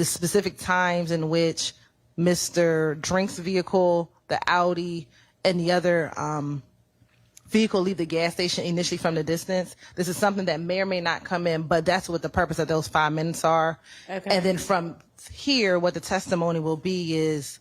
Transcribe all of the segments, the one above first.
the specific times in which Mr. Drink's vehicle, the Audi, and the other vehicle leave the gas station initially from the distance. This is something that may or may not come in, but that's what the purpose of those 5 minutes are. Okay. And then from here, what the testimony will be is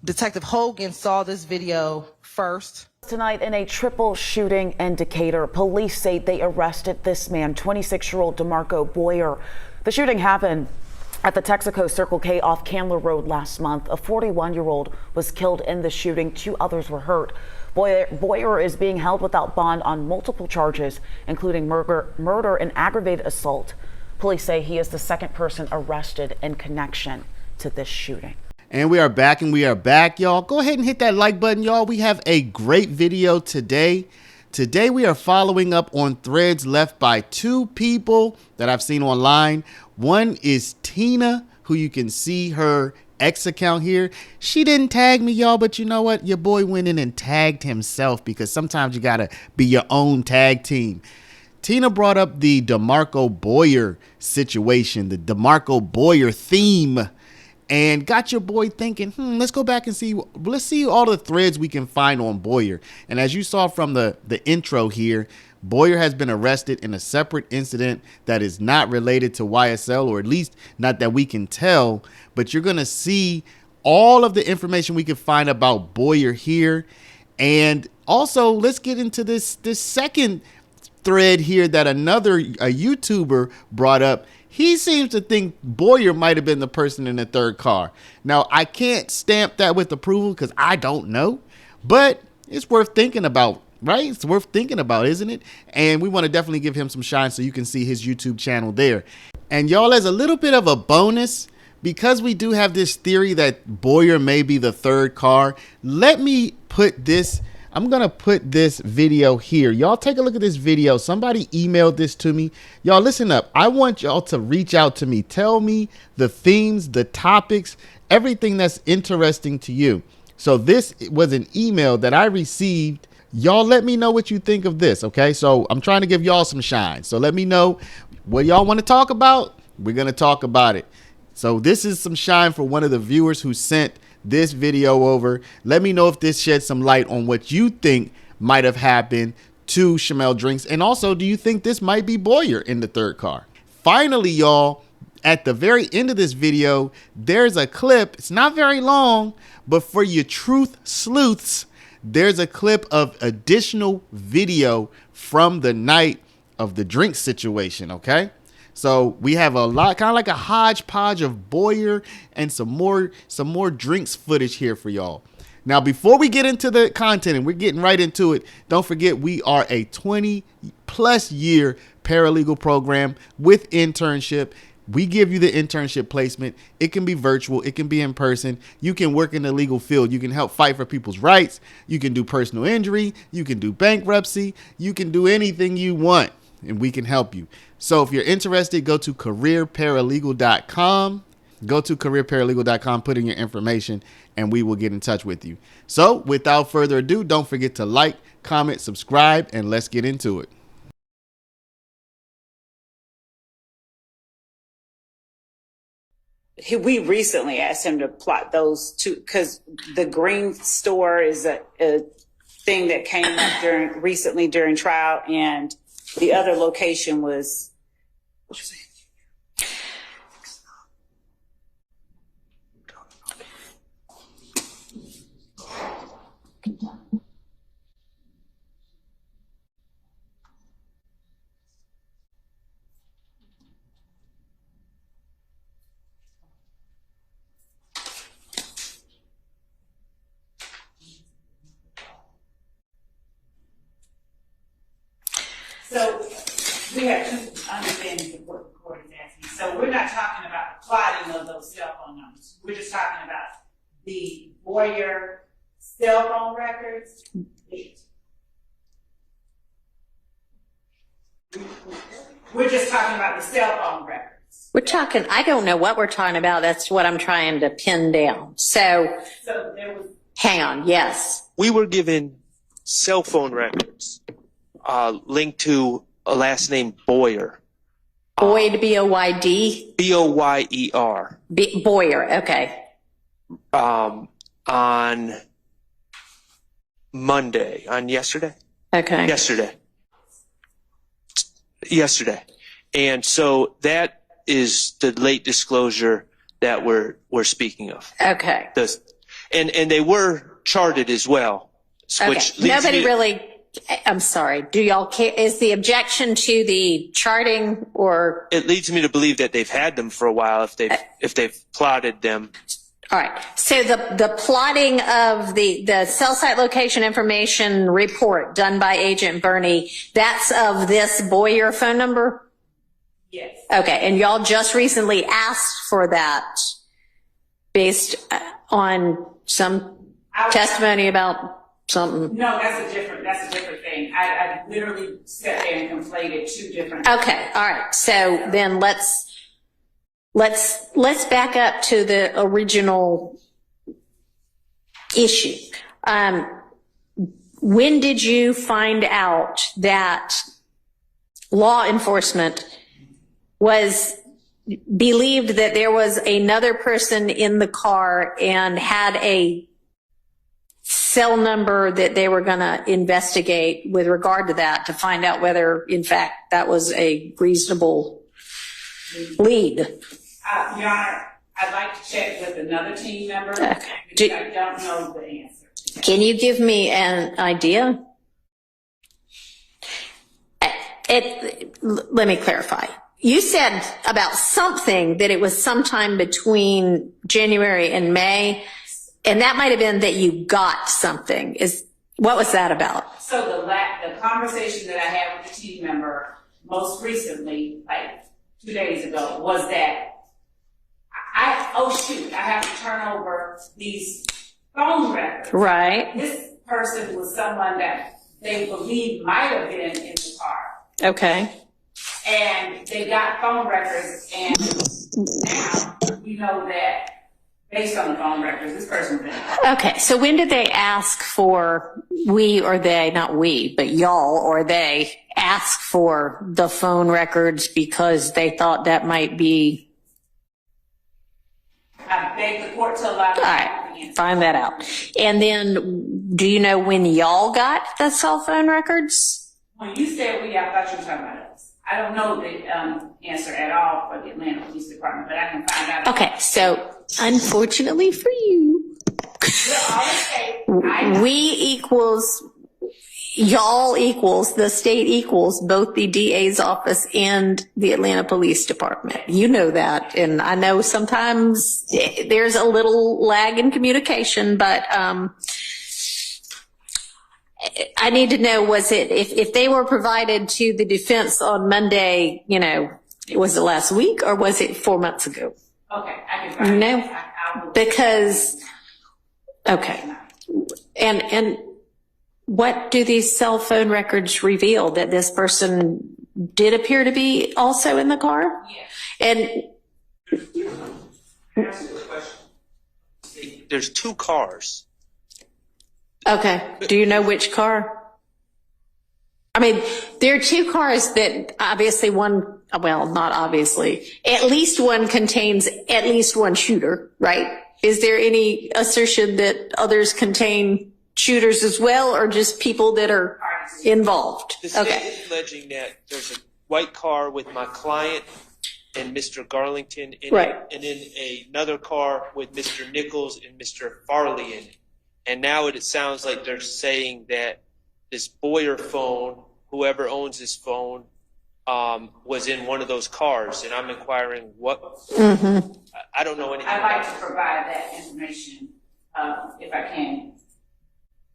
Detective Hogan saw this video first. Tonight in a triple shooting in Decatur, police say they arrested this man, 26-year-old DeMarco Boyer. The shooting happened at the Texaco Circle K off Candler Road last month. A 41-year-old was killed in the shooting. 2 others were hurt. Boyer is being held without bond on multiple charges, including murder and aggravated assault. Police say he is the second person arrested in connection to this shooting. And we are back, y'all. Go ahead and hit that like button, y'all. We have a great video today. Today we are following up on threads left by 2 people that I've seen online. One is Tina, who you can see her X account here. She didn't tag me, y'all, but you know what? Your boy went in and tagged himself, because sometimes you gotta be your own tag team. Tina brought up the DeMarco Boyer situation, the DeMarco Boyer theme, and got your boy thinking, let's go back and let's see all the threads we can find on Boyer. And as you saw from the intro here, Boyer has been arrested in a separate incident that is not related to YSL, or at least not that we can tell, but you're going to see all of the information we can find about Boyer here. And also, let's get into this second thread here that a YouTuber brought up. He seems to think Boyer might have been the person in the third car. Now, I can't stamp that with approval because I don't know, but it's worth thinking about, right? It's worth thinking about, isn't it? And we want to definitely give him some shine so you can see his YouTube channel there. And y'all, as a little bit of a bonus, because we do have this theory that Boyer may be the third car, let me put this. I'm going to put this video here. Y'all take a look at this video. Somebody emailed this to me. Y'all listen up. I want y'all to reach out to me. Tell me the themes, the topics, everything that's interesting to you. So this was an email that I received. Y'all let me know what you think of this, okay? So I'm trying to give y'all some shine. So let me know what y'all want to talk about. We're going to talk about it. So this is some shine for one of the viewers who sent this video over. Let me know if this sheds some light on what you think might have happened to Shamel Drinks. And also, do you think this might be Boyer in the third car? Finally, y'all, at the very end of this video, there's a clip. It's not very long, but for your truth sleuths, there's a clip of additional video from the night of the drink situation, okay? So we have a lot, kind of like a hodgepodge of Boyer and some more drinks footage here for y'all. Now, before we get into the content, and we're getting right into it, don't forget we are a 20+ year paralegal program with internship. We give you the internship placement. It can be virtual. It can be in person. You can work in the legal field. You can help fight for people's rights. You can do personal injury. You can do bankruptcy. You can do anything you want, and we can help you. So if you're interested, go to careerparalegal.com. Go to careerparalegal.com, put in your information, and we will get in touch with you. So without further ado, don't forget to like, comment, subscribe, and let's get into it. We recently asked him to plot those 2 because the green store is a thing that came up recently during trial, and the other location was. What'd you say? So we have 2 understandings of what the court is asking. So we're not talking about the plotting of those cell phone numbers. We're just talking about the Boyer cell phone records. We're just talking about the cell phone records. We're talking, I don't know what we're talking about. That's what I'm trying to pin down. So there was. Hang on, yes. We were given cell phone records linked to a last name Boyer. Boyd, B-O-Y-D? Boyer. Boyer, okay. On Monday, on yesterday. Okay. Yesterday. And so that is the late disclosure that we're speaking of. Okay. And they were charted as well. Which Okay. Nobody really, I'm sorry. Do y'all care? Is the objection to the charting or? It leads me to believe that they've had them for a while if they've plotted them. All right. So the plotting of the cell site location information report done by Agent Bernie, that's of this Boyer phone number? Yes. Okay. And y'all just recently asked for that based on some testimony about something? No, that's a different thing. I literally sat there and conflated two different. Okay. All right. So then let's back up to the original issue. When did you find out that law enforcement believed that there was another person in the car and had a cell number that they were going to investigate with regard to that to find out whether, in fact, that was a reasonable lead? Your Honor, I'd like to check with another team member Okay. because I don't know the answer. Can you give me an idea? Let me clarify. You said about something that it was sometime between January and May, and that might have been that you got something. What was that about? So the conversation that I had with the team member most recently, like 2 days ago, was that I have to turn over these phone records. Right. This person was someone that they believe might have been in the car. Okay. And they got phone records, and now we know that based on the phone records, this person was in the car. Okay. So when did they ask for, we or they, not we, but y'all or they ask for the phone records because they thought that might be? I beg the court to allow me All to right, find that out. And then, do you know when y'all got the cell phone records? When you said we, I thought you were talking about us. I don't know the answer at all for the Atlanta Police Department, but I can find out. Okay, so unfortunately for you, we equals, y'all equals, the state equals both the DA's office and the Atlanta Police Department. You know that. And I know sometimes there's a little lag in communication, but I need to know, was it, if they were provided to the defense on Monday, was it last week or was it 4 months ago? Okay, I can find No, out. because, okay. And what do these cell phone records reveal? That this person did appear to be also in the car? Yes. And There's two cars. okay, do you know which car? I mean, there are two cars that obviously one, well, not obviously, at least one contains at least one shooter, right? Is there any assertion that others contain shooters as well, or just people that are involved? The state Okay. is alleging that there's a white car with my client and Mr. Garlington in Right. it, and then another car with Mr. Nichols and Mr. Farley in it. And now it sounds like they're saying that this Boyer phone, whoever owns this phone, was in one of those cars. And I'm inquiring what. Mm-hmm. I don't know anything I'd about like to provide that information, if I can.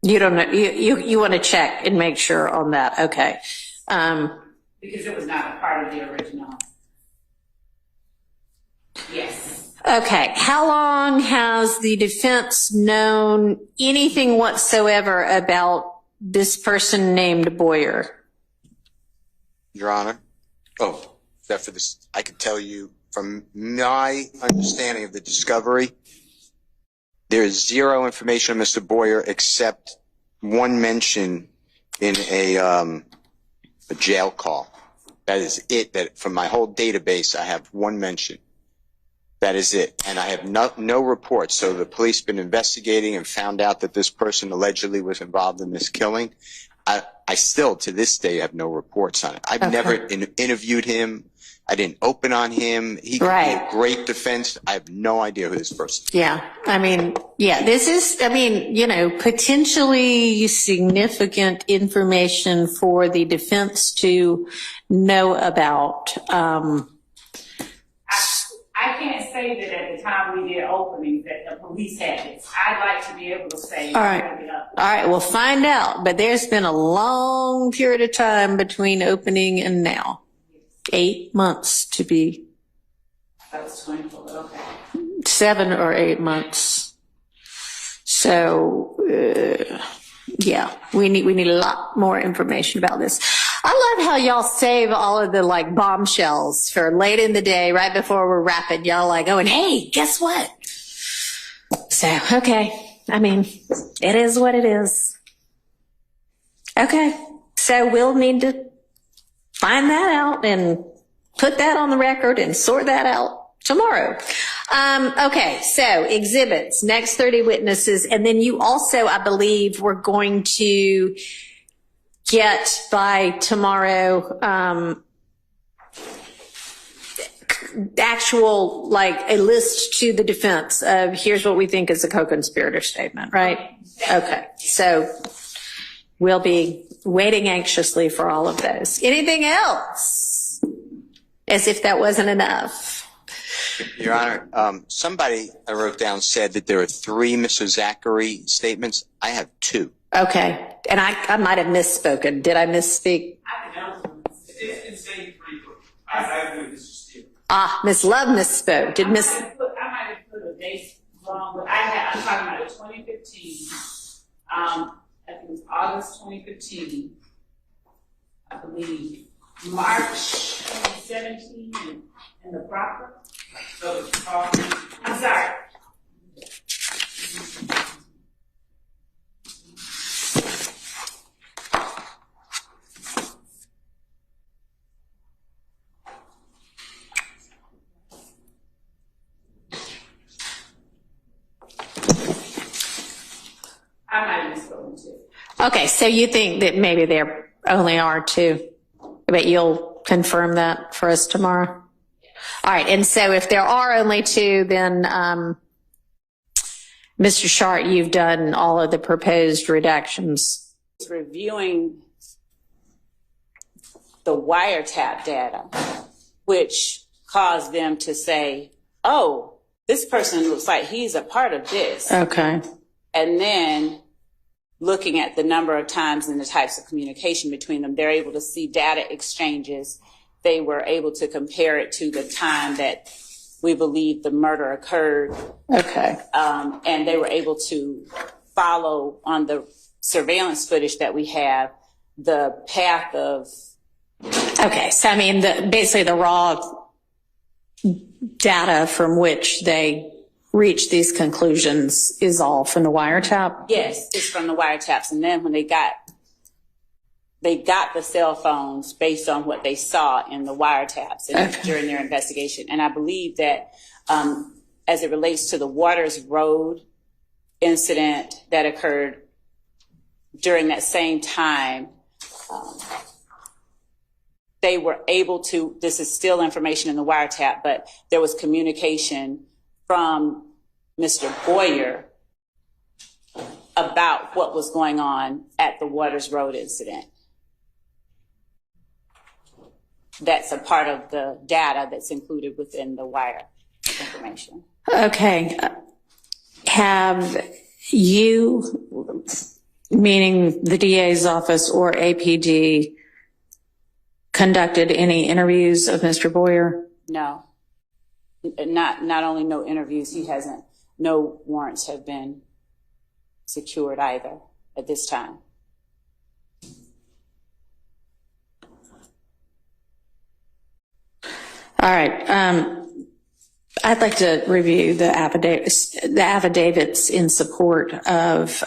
You don't know, you want to check and make sure on that. Okay. Because it was not a part of the original. Yes. Okay. How long has the defense known anything whatsoever about this person named Boyer? Your Honor. Except for this, I can tell you from my understanding of the discovery, there is zero information on Mr. Boyer except one mention in a jail call. That is it. That from my whole database, I have one mention. That is it. And I have no reports. So the police been investigating and found out that this person allegedly was involved in this killing. I still, to this day, have no reports on it. I've never interviewed him. I didn't open on him. He could be a great defense. I have no idea who this person is. Yeah. I mean, yeah, this is, I mean, you know, potentially significant information for the defense to know about. I can't say that at the time we did openings that the police had this. I'd like to be able to say. All right, we'll find out. But there's been a long period of time between opening and now. 8 months to be. That was 24, okay. 7 or 8 months. So, yeah, we need a lot more information about this. I love how y'all save all of the like bombshells for late in the day, right before we're wrapping. Y'all like, oh, and hey, guess what? So, okay. I mean, it is what it is. Okay. So we'll need to find that out and put that on the record and sort that out tomorrow. Okay. So exhibits, next 30 witnesses. And then you also, I believe, we're going to get by tomorrow, actual, like a list to the defense of here's what we think is a co-conspirator statement, right? Okay. So we'll be waiting anxiously for all of those. Anything else? As if that wasn't enough. Your Honor, somebody I wrote down said that there are 3 Mr. Zachary statements. I have 2. Okay. And I might have misspoken. Did I misspeak? It's insane frequent. I agree with this too. Miss Love misspoke. Did Miss? I might have put a date wrong, but I'm talking about 2015. I think it was August 2015. I believe March 2017 in the proper. So I'm sorry. I might have misspoken too. Okay, so you think that maybe there only are 2, but you'll confirm that for us tomorrow? All right, and so if there are only 2, then Mr. Shart, you've done all of the proposed redactions. Reviewing the wiretap data, which caused them to say, oh, this person looks like he's a part of this. Okay. And then looking at the number of times and the types of communication between them, they're able to see data exchanges. They were able to compare it to the time that we believe the murder occurred. Okay. And they were able to follow on the surveillance footage that we have the path of. Okay, so I mean, basically the raw data from which they reach these conclusions is all from the wiretap? Yes, it's from the wiretaps. And then when they got the cell phones based on what they saw in the wiretaps during their investigation. And I believe that as it relates to the Waters Road incident that occurred during that same time, they were able to, this is still information in the wiretap, but there was communication from Mr. Boyer about what was going on at the Waters Road incident. That's a part of the data that's included within the wire information. Okay. Have you, meaning the DA's office or APD, conducted any interviews of Mr. Boyer? No. Not only no interviews, he hasn't, no warrants have been secured either at this time. All right. I'd like to review the affidavits in support of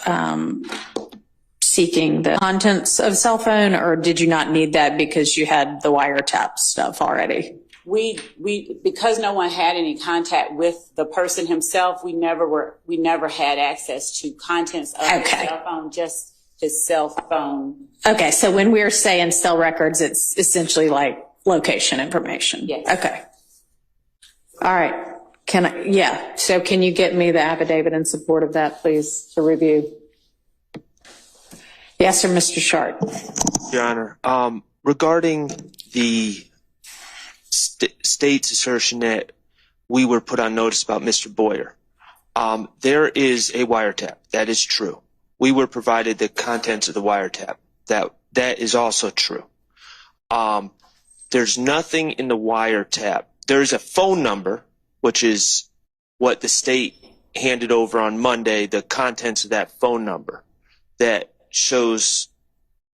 seeking the contents of cell phone, or did you not need that because you had the wiretap stuff already? We because no one had any contact with the person himself, we never had access to contents of his cell phone, just his cell phone. Okay, so when we're saying cell records, it's essentially like location information. Yes. Okay. All right. So can you get me the affidavit in support of that, please, to review? Yes, sir, Mr. Sharp. Your Honor, regarding the state's assertion that we were put on notice about Mr. Boyer, there is a wiretap. That is true. We were provided the contents of the wiretap. That is also true. There's nothing in the wiretap. There's a phone number, which is what the state handed over on Monday, the contents of that phone number that shows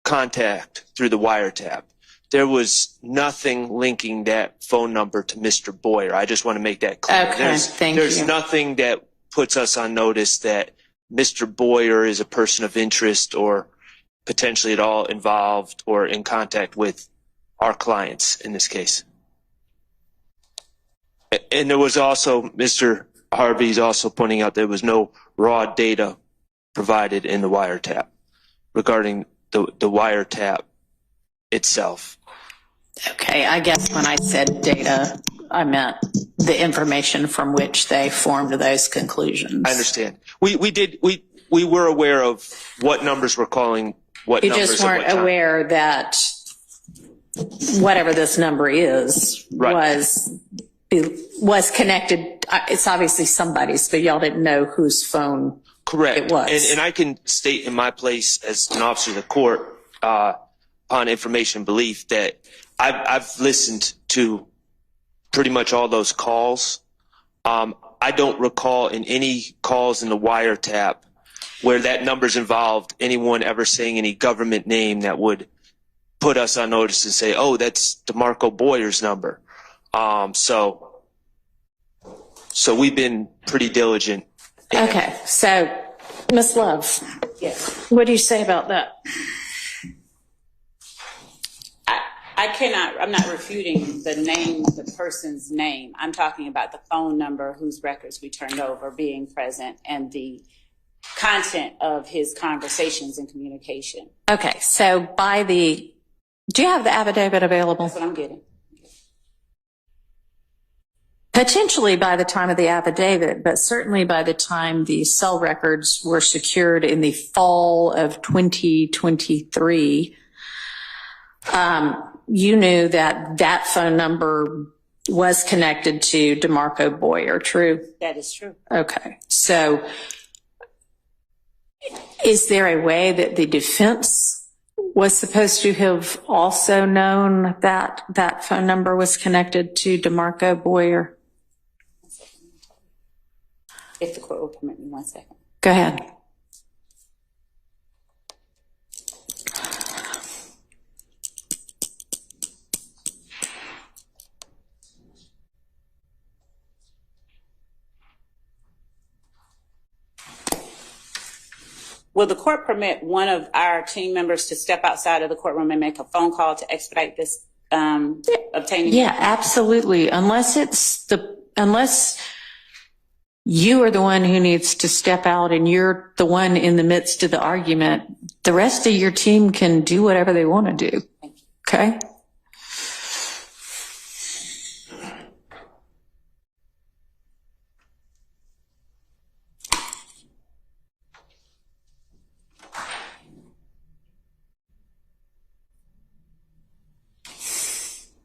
contact through the wiretap. There was nothing linking that phone number to Mr. Boyer. I just want to make that clear. Okay, There's nothing that puts us on notice that Mr. Boyer is a person of interest or potentially at all involved or in contact with our clients in this case. And there was also, Mr. Harvey's also pointing out there was no raw data provided in the wiretap regarding the wiretap itself. Okay, I guess when I said data, I meant the information from which they formed those conclusions. I understand. We were aware of what numbers were calling what You numbers. just weren't aware that whatever this number is was connected. It's obviously somebody's, but y'all didn't know whose phone Correct. it was. And I can state in my place as an officer of the court on information belief that I've listened to pretty much all those calls. I don't recall in any calls in the wiretap where that number's involved anyone ever saying any government name that would put us on notice and say, oh, that's DeMarco Boyer's number. So we've been pretty diligent. Okay, so Ms. Love, Yes. what do you say about that? I'm not refuting the person's name. I'm talking about the phone number whose records we turned over being present and the content of his conversations and communication. Okay, so do you have the affidavit available? That's what I'm getting. Potentially by the time of the affidavit, but certainly by the time the cell records were secured in the fall of 2023, you knew that phone number was connected to DeMarco Boyer, true? That is true. Okay, so is there a way that the defense was supposed to have also known that that phone number was connected to DeMarco Boyer? If the court will permit me 1 second. Go ahead. Will the court permit one of our team members to step outside of the courtroom and make a phone call to expedite this obtaining? Yeah, absolutely. Unless you are the one who needs to step out and you're the one in the midst of the argument, the rest of your team can do whatever they want to do. Okay?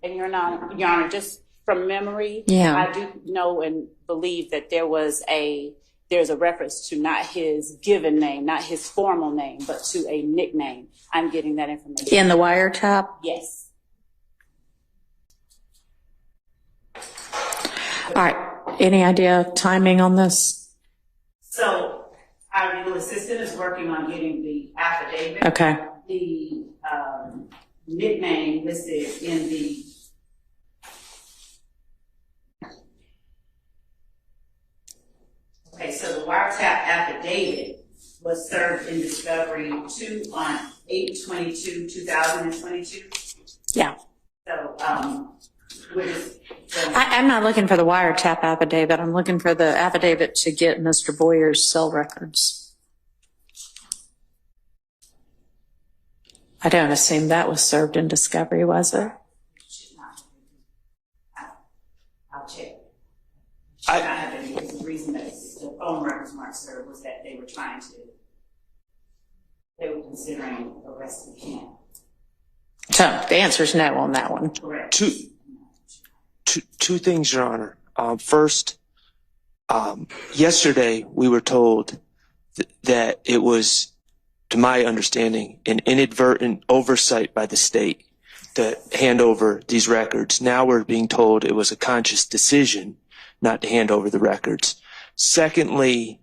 And Your Honor, just from memory, Yeah. I do know and believe that there's a reference to not his given name, not his formal name, but to a nickname. I'm getting that information. In the wiretap? Yes. All right. Any idea of timing on this? So our legal assistant is working on getting the affidavit. Okay. The nickname listed in the so the wiretap affidavit was served in discovery 2 on 8/22/2022. Yeah. So, we're just. I'm not looking for the wiretap affidavit. I'm looking for the affidavit to get Mr. Boyer's cell records. I don't assume that was served in discovery, was it? I'll check. Should not have been, because the reason that the phone records weren't served was that they were considering arresting him. So the answer is no on that one. Correct. Two things, Your Honor. First, yesterday we were told that it was, to my understanding, an inadvertent oversight by the state to hand over these records. Now we're being told it was a conscious decision not to hand over the records. Secondly,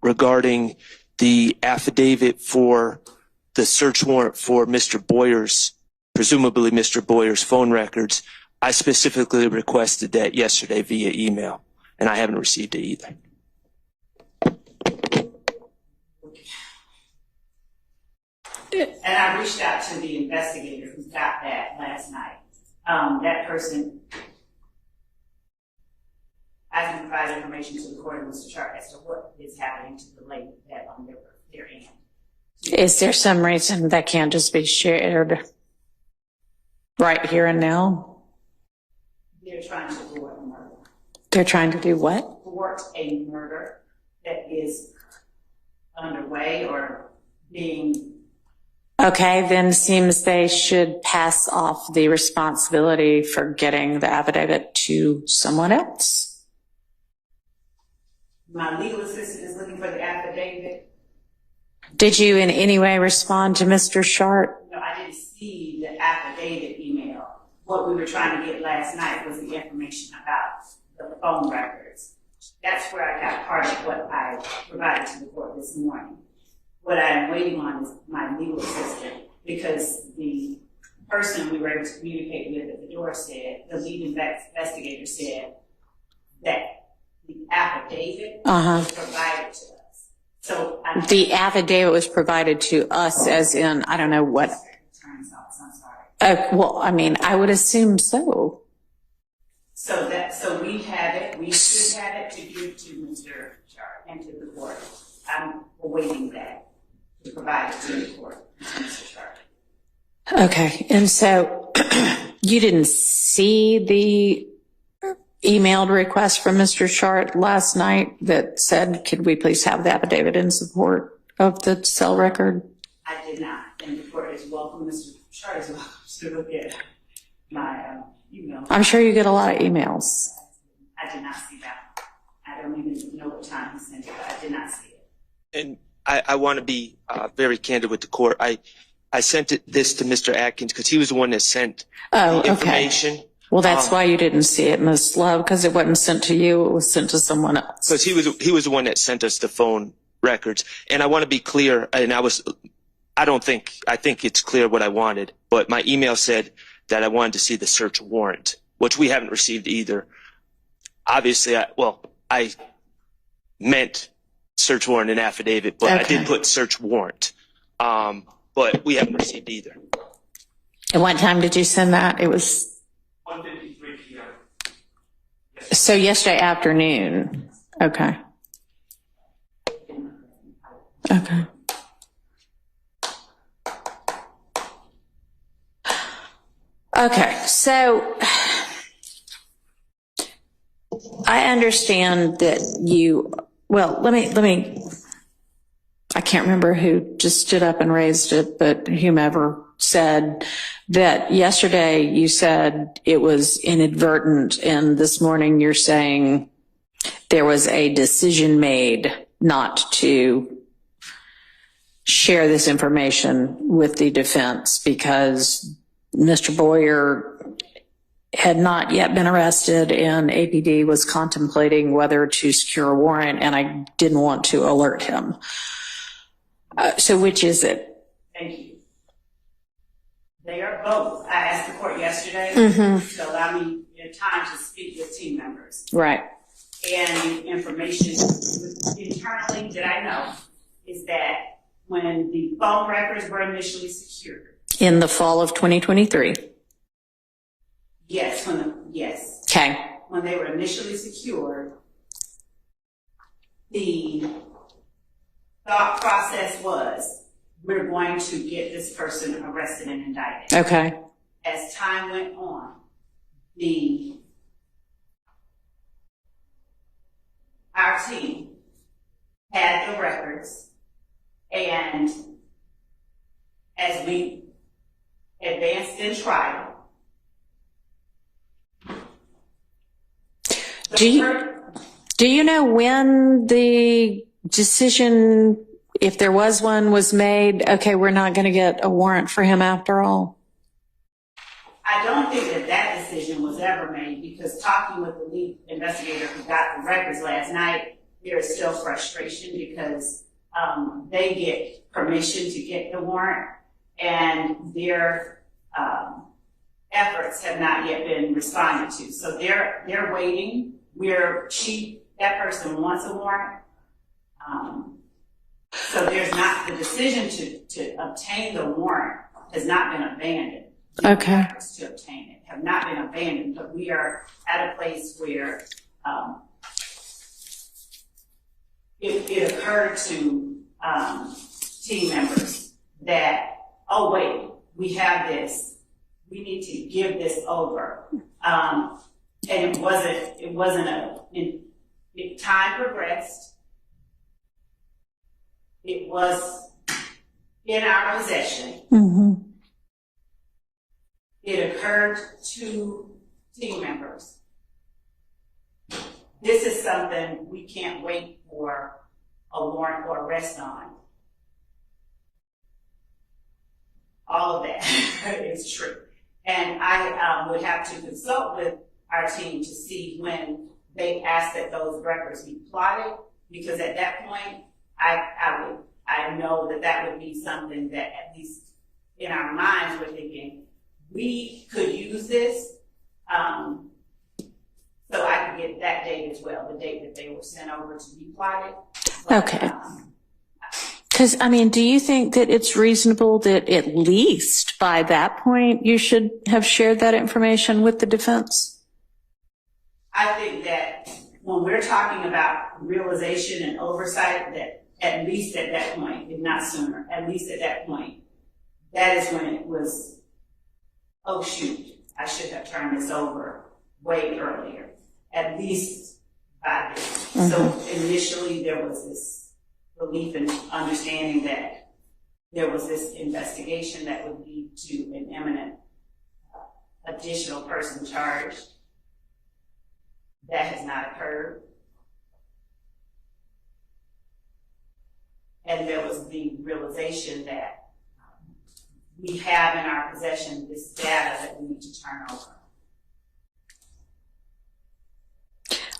regarding the affidavit for the search warrant for Mr. Boyer's, presumably Mr. Boyer's phone records, I specifically requested that yesterday via email, and I haven't received it either. And I reached out to the investigator who got that last night. That person, I can provide information to the court and Mr. Sharp as to what is happening to the lady that on their end. Is there some reason that can't just be shared right here and now? They're trying to thwart a murder. They're trying to do what? Thwart a murder that is underway or being. Okay, then seems they should pass off the responsibility for getting the affidavit to someone else. My legal assistant is looking for the affidavit. Did you in any way respond to Mr. Sharp? No, I didn't see the affidavit email. What we were trying to get last night was the information about the phone records. That's where I got part of what I provided to the court this morning. What I am waiting on is my legal assistant, because the person we were able to communicate with at the door said, the lead investigator said that the affidavit was provided to us. So the affidavit was provided to us as in, I don't know what. I'm sorry. Well, I mean, I would assume so. So we have it, we should have it to give to Mr. Sharp and to the court. I'm awaiting that to provide it to the court, Mr. Sharp. Okay, and so you didn't see the emailed request from Mr. Sharp last night that said, could we please have the affidavit in support of the cell record? I did not, and the court is welcome, Mr. Sharp is welcome to look at my email. I'm sure you get a lot of emails. I did not see that. I don't even know what time he sent it, but I did not see it. And I want to be very candid with the court. I sent this to Mr. Atkins because he was the one that sent the information. Okay. Well, that's why you didn't see it, Ms. Love, because it wasn't sent to you. It was sent to someone else. Because he was the one that sent us the phone records. And I want to be clear, and I think it's clear what I wanted, but my email said that I wanted to see the search warrant, which we haven't received either. Obviously, I meant search warrant and affidavit, but I did put search warrant. But we haven't received either. At what time did you send that? It was 1:53 p.m. So yesterday afternoon. Okay. Okay. Okay, so I understand that let me, I can't remember who just stood up and raised it, but whomever said that yesterday you said it was inadvertent, and this morning you're saying there was a decision made not to share this information with the defense because Mr. Boyer had not yet been arrested and APD was contemplating whether to secure a warrant, and I didn't want to alert him. So which is it? Thank you. They are both. I asked the court yesterday to allow me time to speak with team members. Right. And the information internally that I know is that when the phone records were initially secured, In the fall of 2023. yes, Okay. when they were initially secured, the thought process was, we're going to get this person arrested and indicted. Okay. As time went on, our team had the records, and as we advanced in trial, Do you know when the decision, if there was one, was made, okay, we're not going to get a warrant for him after all? I don't think that decision was ever made, because talking with the lead investigator who got the records last night, there is still frustration because they get permission to get the warrant, and their efforts have not yet been responded to. So they're waiting. That person wants a warrant. So there's not, the decision to obtain the warrant has not been abandoned. The Okay. efforts to obtain it have not been abandoned, but we are at a place where it occurred to team members that, oh wait, we have this, we need to give this over. And time progressed. It was in our possession. Mm-hmm. It occurred to team members. This is something we can't wait for a warrant or arrest on. All of that is true. And I would have to consult with our team to see when they asked that those records be plotted, because at that point, I know that would be something that, at least in our minds, we're thinking, we could use this, so I could get that date as well, the date that they were sent over to be plotted. But, Okay. Because, I mean, do you think that it's reasonable that at least by that point you should have shared that information with the defense? I think that when we're talking about realization and oversight, that at least at that point, if not sooner, at least at that point, that is when it was, oh shoot, I should have turned this over way earlier, at least by then. Mm-hmm. So initially there was this belief and understanding that there was this investigation that would lead to an imminent additional person charged. That has not occurred. And there was the realization that we have in our possession this data that we need to turn over.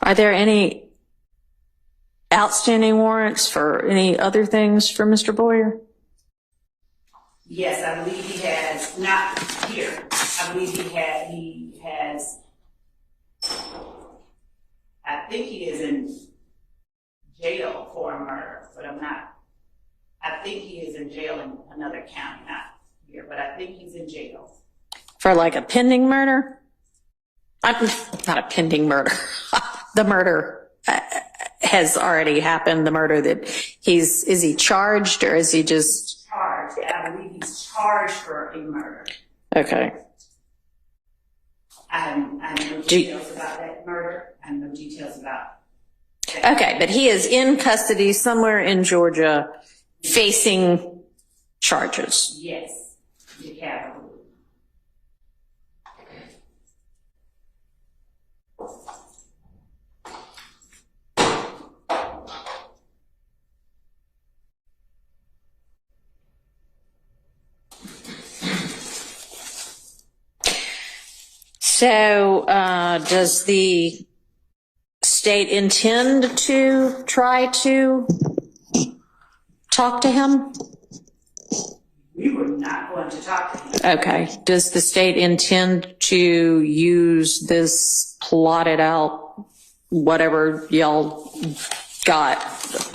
Are there any outstanding warrants for any other things for Mr. Boyer? Yes, I believe he has, not here. I believe he has, I think he is in jail for a murder, but I think he is in jail in another county, not here, but I think he's in jail. For like a pending murder? Not a pending murder. The murder has already happened. The murder that is he charged or is he just? Charged. I believe he's charged for a murder. Okay. I have no details about that murder. I have no details about that. Okay, but he is in custody somewhere in Georgia facing charges. Yes, the capital. So, does the state intend to try to talk to him? We were not going to talk to him. Okay. Does the state intend to use this plotted out, whatever y'all got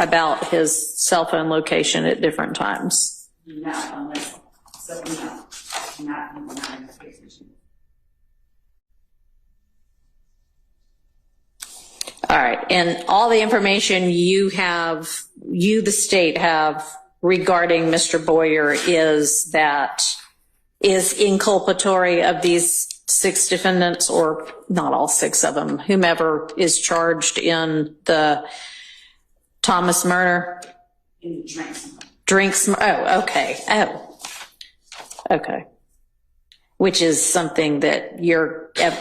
about his cell phone location at different times? No, unless, so no, not in this case. All right. And all the information you have, the state have regarding Mr. Boyer is inculpatory of these 6 defendants, or not all 6 of them, whomever is charged in the Thomas murder? In the Drinks. Oh, okay. Oh, okay. Which is something that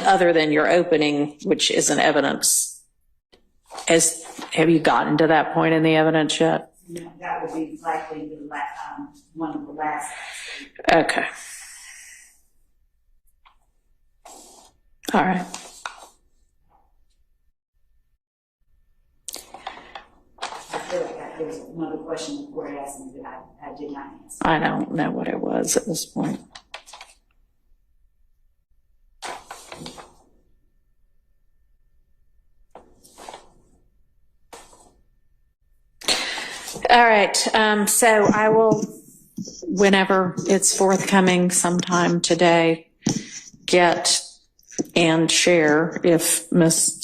other than your opening, which isn't evidence. Have you gotten to that point in the evidence yet? No, that would be likely the one of the last. Okay. All right. I feel like that was another question the court asked me that I did not answer. I don't know what it was at this point. All right. So I will, whenever it's forthcoming sometime today, get and share, if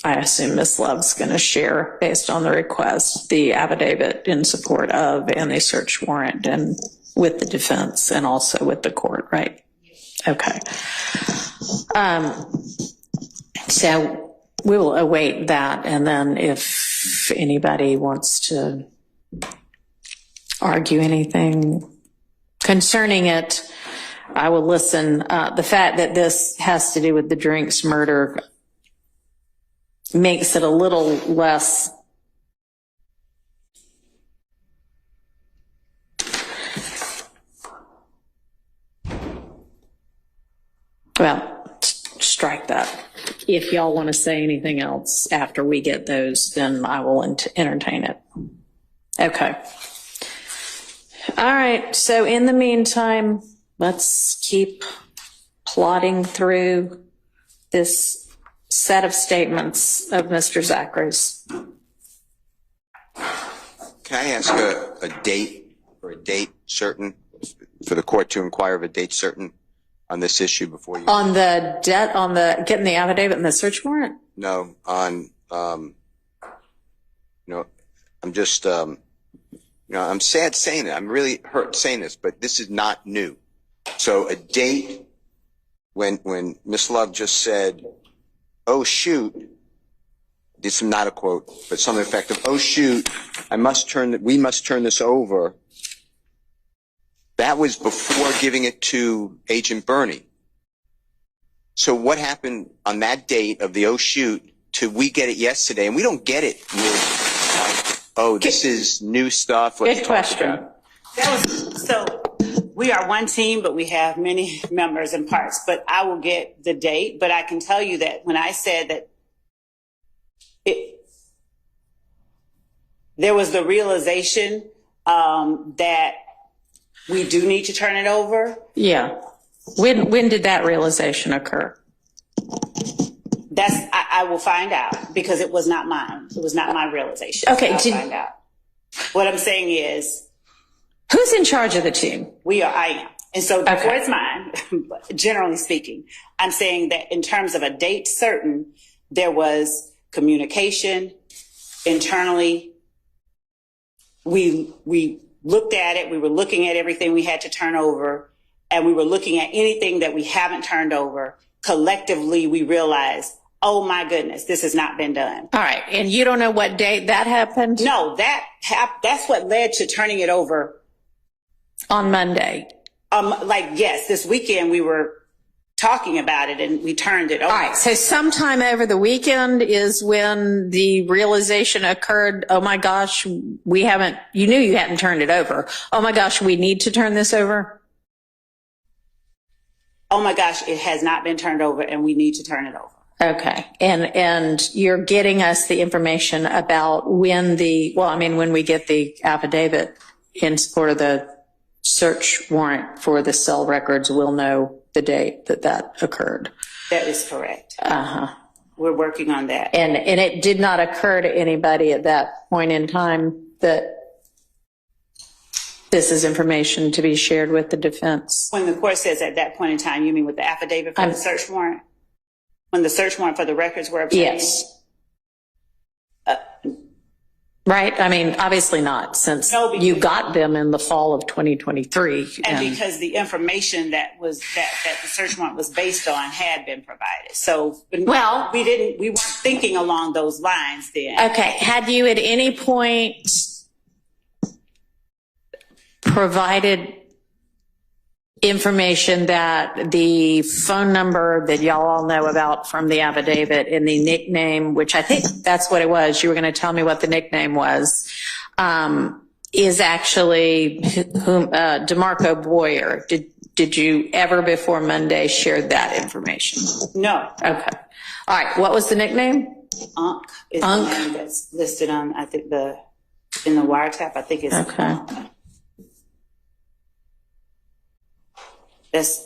I assume Miss Love's going to share based on the request, the affidavit in support of and the search warrant, and with the defense and also with the court, right? Okay. So we will await that, and then if anybody wants to argue anything concerning it, I will listen. The fact that this has to do with the Drinks murder makes it a little less well, strike that. If y'all want to say anything else after we get those, then I will entertain it. Okay. All right. So in the meantime, let's keep plodding through this set of statements of Mr. Zachary's. Can I ask a date or a date certain for the court to inquire of a date certain on this issue before you? On the debt, on the getting the affidavit and the search warrant? No, on, I'm just, I'm sad saying it. I'm really hurt saying this, but this is not new. So a date when Miss Love just said, "Oh shoot," this is not a quote, but something effective. "Oh shoot, we must turn this over." That was before giving it to Agent Bernie. So what happened on that date of the "oh shoot" to we get it yesterday, and we don't get it with "oh, this is new stuff." Let's Good talk question. about it. So we are one team, but we have many members and parts. But I will get the date. But I can tell you that when I said that there was the realization that we do need to turn it over. Yeah. When did that realization occur? I will find out because it was not mine. It was not my realization. Okay. I'll find out. What I'm saying is, who's in charge of the team? I am. And so before it's mine, generally speaking, I'm saying that in terms of a date certain, there was communication internally. We looked at it. We were looking at everything we had to turn over, and we were looking at anything that we haven't turned over. Collectively, we realized, oh my goodness, this has not been done. All right. And you don't know what date that happened? No, that's what led to turning it over. On Monday. Yes, this weekend we were talking about it and we turned it over. All right. So sometime over the weekend is when the realization occurred. Oh my gosh, you knew you hadn't turned it over. Oh my gosh, we need to turn this over. Oh my gosh, it has not been turned over and we need to turn it over. Okay. And you're getting us the information about when we get the affidavit in support of the search warrant for the cell records, we'll know the date that occurred. That is correct. Uh-huh. We're working on that. And it did not occur to anybody at that point in time that this is information to be shared with the defense. When the court says at that point in time, you mean with the affidavit for the search warrant? When the search warrant for the records were obtained? Yes. Right? I mean, obviously not, since you got them in the fall of 2023. And because the information that the search warrant was based on had been provided. So, well, we weren't thinking along those lines then. Okay. Had you at any point provided information that the phone number that y'all all know about from the affidavit and the nickname, which I think that's what it was, you were going to tell me what the nickname was, is actually DeMarco Boyer. Did you ever before Monday share that information? No. Okay. All right. What was the nickname? Unk is the name that's listed on, I think, in the wiretap. I think it's okay. That's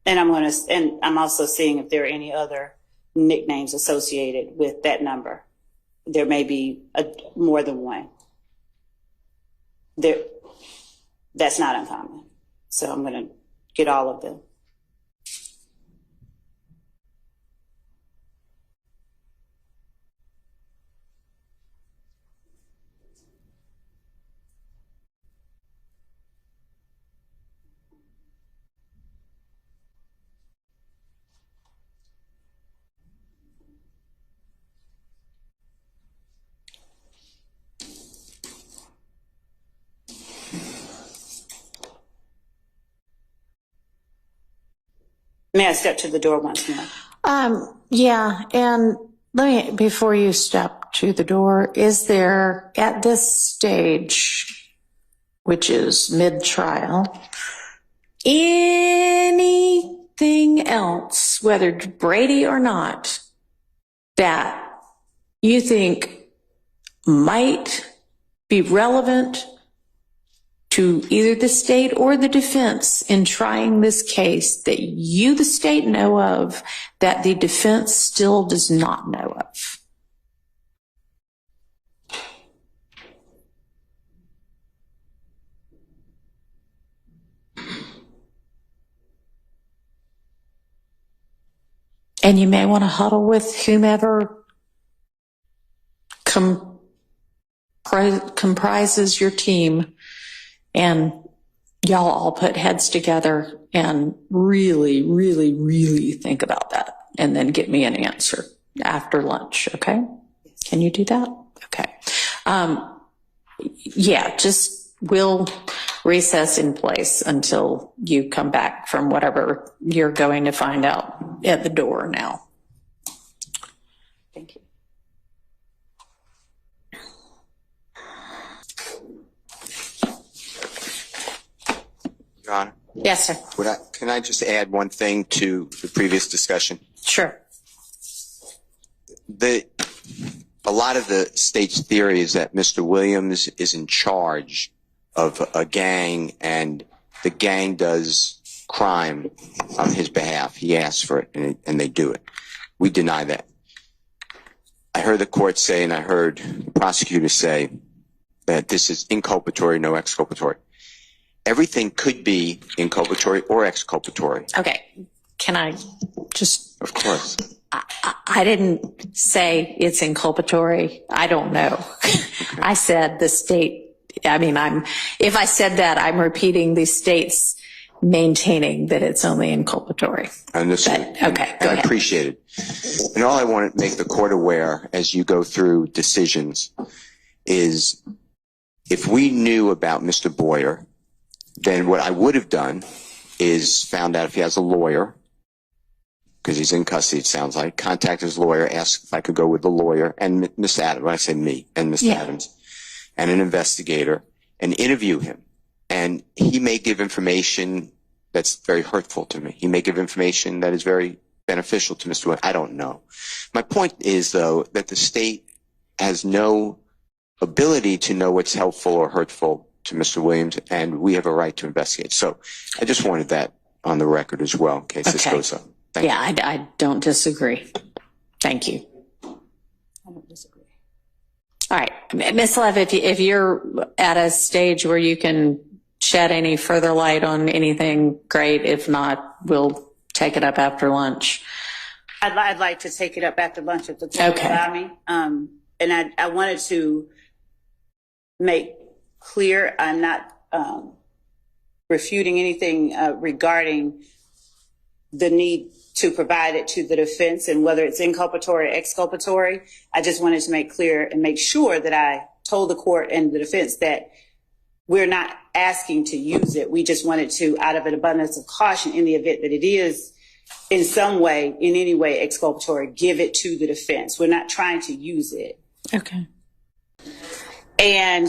and I'm also seeing if there are any other nicknames associated with that number. There may be more than one. That's not uncommon. So I'm going to get all of them. May I step to the door once more? Yeah, and before you step to the door, is there at this stage, which is mid-trial, anything else, whether Brady or not, that you think might be relevant to either the state or the defense in trying this case that you, the state, know of that the defense still does not know of? And you may want to huddle with whomever comprises your team, and y'all all put heads together and really, really, really think about that, and then get me an answer after lunch, okay? Can you do that? Okay. Yeah, we'll recess in place until you come back from whatever you're going to find out at the door now. Thank you. Your Honor? Yes, sir. Can I just add one thing to the previous discussion? Sure. A lot of the state's theory is that Mr. Williams is in charge of a gang and the gang does crime on his behalf. He asks for it and they do it. We deny that. I heard the court say and I heard the prosecutor say that this is inculpatory, no exculpatory. Everything could be inculpatory or exculpatory. Okay. Can I just... Of course. I didn't say it's inculpatory. I don't know. Okay. I said the state, if I said that, I'm repeating the state's maintaining that it's only inculpatory. Okay, go ahead. I appreciate it. And all I want to make the court aware as you go through decisions is if we knew about Mr. Boyer, then what I would have done is found out if he has a lawyer, because he's in custody, it sounds like, contact his lawyer, ask if I could go with the lawyer and Mr. Adams, when I say me, and Mr. Adams, and an investigator, and interview him. And he may give information that's very hurtful to me. He may give information that is very beneficial to Mr. Williams. I don't know. My point is, though, that the state has no ability to know what's helpful or hurtful to Mr. Williams, and we have a right to investigate. So I just wanted that on the record as well, in case this goes up. Thank you. I don't disagree. Thank you. I don't disagree. All right, Ms. Lev, if you're at a stage where you can shed any further light on anything, great. If not, we'll take it up after lunch. I'd like to take it up after lunch if the court will allow me. And I wanted to make clear I'm not refuting anything regarding the need to provide it to the defense and whether it's inculpatory or exculpatory. I just wanted to make clear and make sure that I told the court and the defense that we're not asking to use it. We just wanted to, out of an abundance of caution, in the event that it is in some way, in any way exculpatory, give it to the defense. We're not trying to use it. Okay. And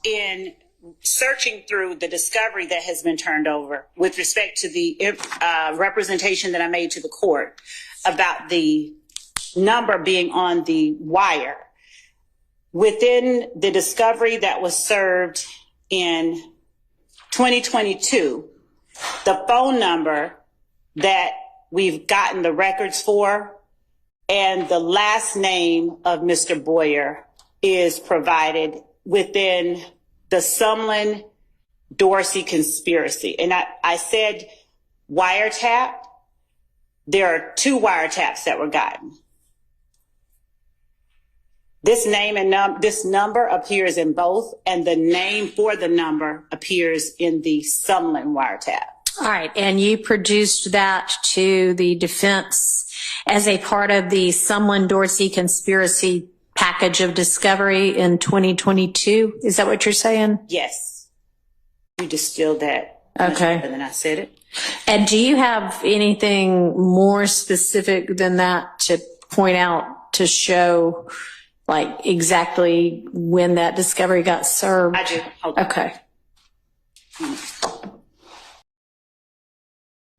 in searching through the discovery that has been turned over with respect to the representation that I made to the court about the number being on the wire, within the discovery that was served in 2022, the phone number that we've gotten the records for and the last name of Mr. Boyer is provided within the Sumlin Dorsey conspiracy. And I said wiretap. There are 2 wiretaps that were gotten. This name and this number appears in both, and the name for the number appears in the Sumlin wiretap. All right, and you produced that to the defense as a part of the Sumlin Dorsey conspiracy package of discovery in 2022. Is that what you're saying? Yes. You distilled that. Okay. And then I said it. And do you have anything more specific than that to point out to show like exactly when that discovery got served? I do. Hold on. Okay.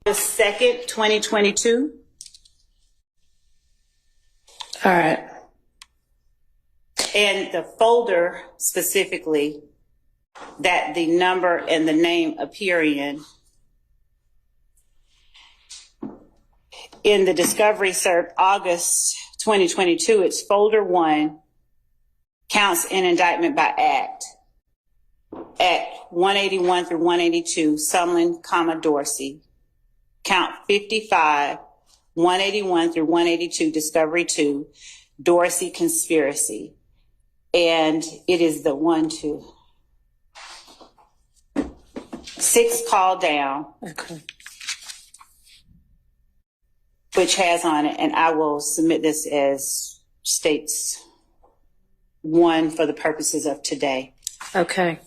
The 2nd, 2022. All right. And the folder specifically that the number and the name appear in the discovery served August 2022, it's folder 1, counts in indictment by act at 181 through 182, Sumlin, Dorsey, count 55, 181 through 182, discovery 2, Dorsey conspiracy. And it is the 6 call down, Okay. which has on it, and I will submit this as states 1 for the purposes of today. Okay.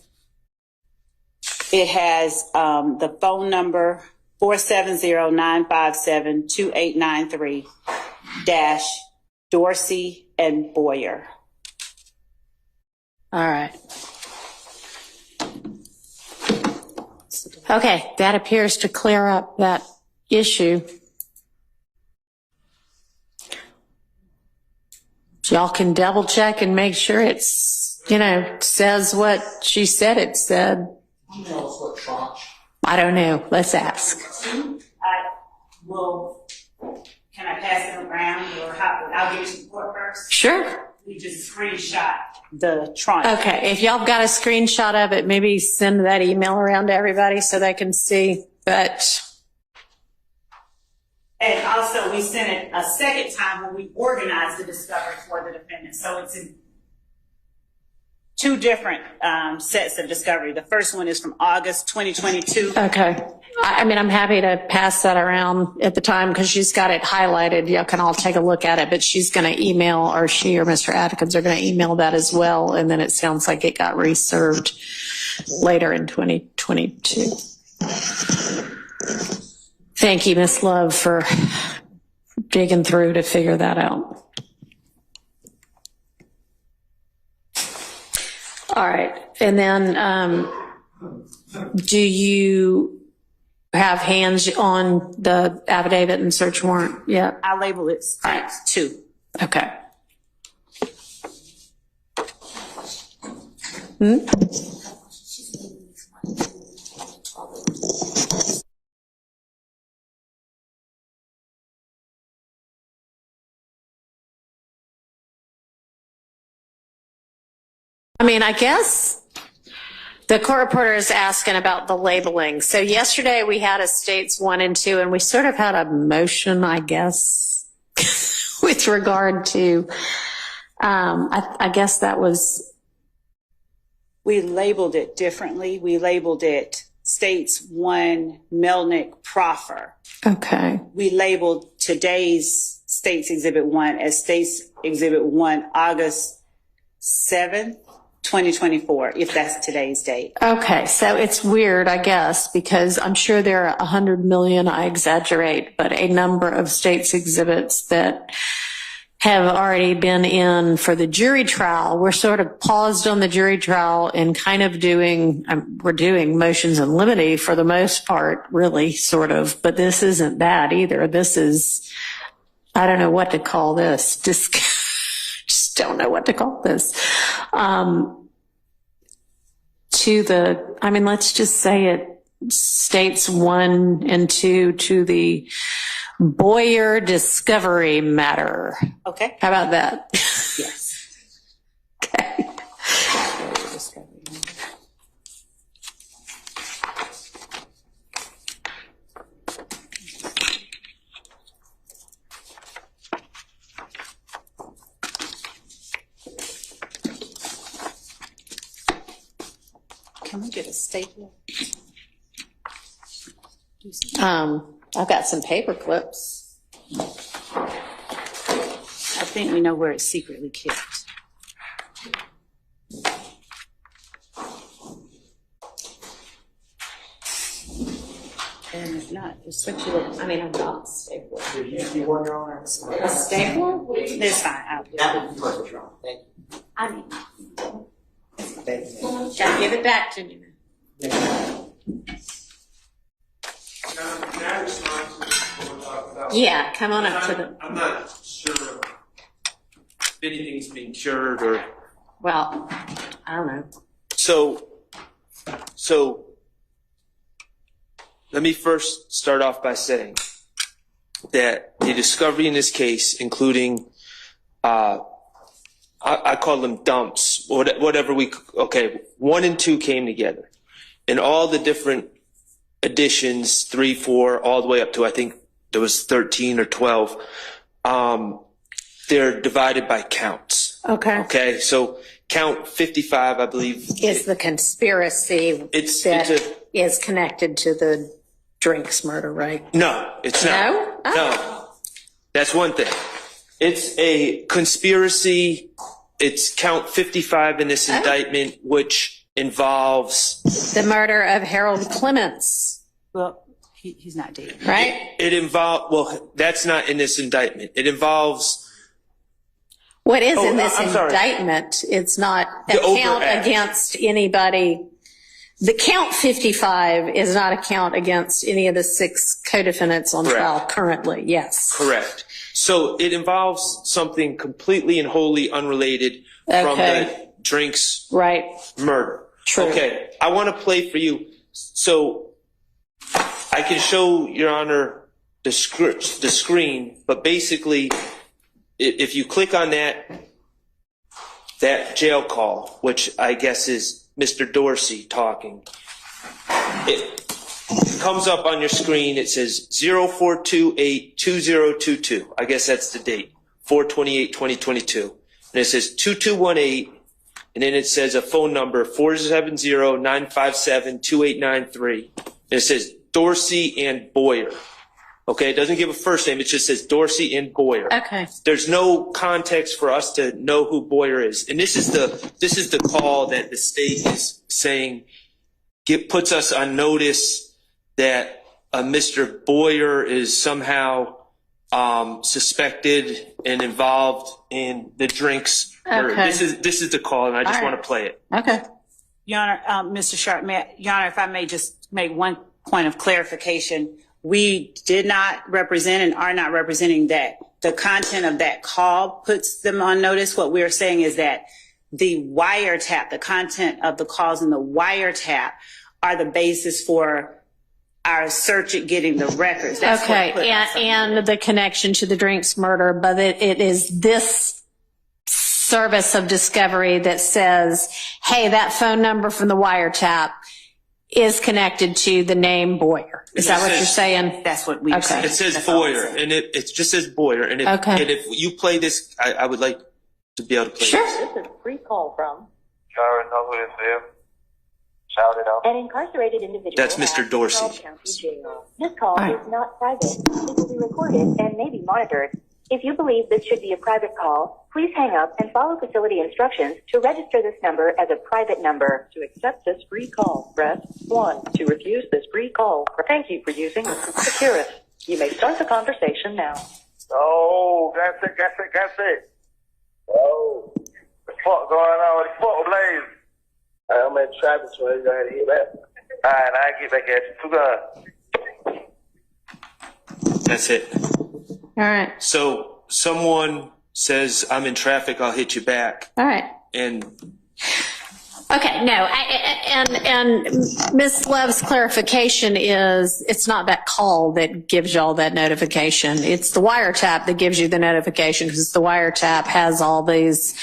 It has the phone number 470-957-2893 - Dorsey and Boyer. All right. Okay, that appears to clear up that issue. Y'all can double check and make sure it's, says what she said it said. I don't know. Let's ask. Can I pass it around or I'll give it to the court first? Sure. We just screenshot the tranche. Okay, if y'all got a screenshot of it, maybe send that email around to everybody so they can see. But and also we sent it a second time when we organized the discovery for the defendant. So it's in 2 different sets of discovery. The first one is from August 2022. okay. I'm happy to pass that around at the time because she's got it highlighted. Y'all can all take a look at it, but she's going to email, or she or Mr. Atkins are going to email that as well. And then it sounds like it got reserved later in 2022. Thank you, Ms. Love, for digging through to figure that out. All right. And then do you have hands on the affidavit and search warrant yet? I label it Stamps 2. Okay. I mean, I guess the court reporter is asking about the labeling. So yesterday we had a states 1 and 2, and we sort of had a motion, I guess, with regard to, I guess that was. We labeled it differently. We labeled it States 1 Melnick Proffer. Okay. We labeled today's States Exhibit 1 as States Exhibit 1 August 7th, 2024, if that's today's date. Okay, so it's weird, I guess, because I'm sure there are 100 million, I exaggerate, but a number of states exhibits that have already been in for the jury trial. We're sort of paused on the jury trial and kind of we're doing motions in limine for the most part, really, sort of, but this isn't that either. This is, I don't know what to call this. Just don't know what to call this. Let's just say it, states 1 and 2 to the Boyer discovery matter. Okay. How about that? Yes. Okay. Can we get a staple? I've got some paper clips. I think we know where it's secretly kept. And if not, just switch it up. I'm not stapler. A stapler? That's fine. Gotta give it back to you. Can I respond to what we're talking about? Yeah, come on up to the. I'm not sure if anything's being cured or. Well, I don't know. So let me first start off by saying that the discovery in this case, including, I call them dumps, whatever 1 and 2 came together, and all the different additions, 3, 4, all the way up to, I think there was 13 or 12. They're divided by counts. Okay. Okay. So count 55, I believe, Is the conspiracy is connected to the Drinks murder, right? No, it's not. No? Oh. No. That's one thing. It's a conspiracy. It's count 55 in this indictment, which involves The murder of Harold Clements, Well, he's not dead. right? it involves, well, that's not in this indictment. It involves What is in this I'm sorry. indictment? It's not a The count overact. against anybody. The count 55 is not a count against any of the 6 co-defendants on Correct. trial currently. Yes. correct. So it involves something completely and wholly unrelated from Okay. the Drinks Right. murder. True. Okay, I want to play for you. So I can show Your Honor the screen, but basically, if you click on that jail call, which I guess is Mr. Dorsey talking, it comes up on your screen. It says 0428-2022. I guess that's the date, 4/28/2022. And it says 2218. And then it says a phone number, 470-957-2893. And it says Dorsey and Boyer. Okay, it doesn't give a first name. It just says Dorsey and Boyer. Okay. There's no context for us to know who Boyer is. And this is the call that the state is saying puts us on notice that Mr. Boyer is somehow suspected and involved in the Drinks murder. Okay. This is the call, and I just All want right. to play it. Okay. Your Honor, Mr. Sharp, Your Honor, if I may just make one point of clarification. We did not represent and are not representing that the content of that call puts them on notice. What we're saying is that the wiretap, the content of the calls in the wiretap are the basis for our search at getting the records. That's Okay. what put us on And the connection to the Drinks murder, but it is this service of discovery that says, hey, that phone number from the wiretap is connected to the name Boyer. Is that what you're saying? That's what we Okay. It says Boyer, and it just says Boyer. And if you play this, I would like to be able to play Sure. this. This is a free call from You already know who this is. Shout it out. an incarcerated individual. That's Mr. at Dorsey. Cobb County Jail. This call All right. is not private. It will be recorded and may be monitored. If you believe this should be a private call, please hang up and follow facility instructions to register this number as a private number. To accept this free call, press 1. To refuse this free call, thank you for using Securus. You may start the conversation now. Oh, that's it. Oh, what the fuck going on? What the fuck, Blaze? I'm in traffic, so you gotta hit that. Alright, I get back at you. 2 guns. That's it. All right. So someone says, I'm in traffic, I'll hit you back. All right. And Okay, no, and Ms. Love's clarification is it's not that call that gives y'all that notification. It's the wiretap that gives you the notification, because the wiretap has all these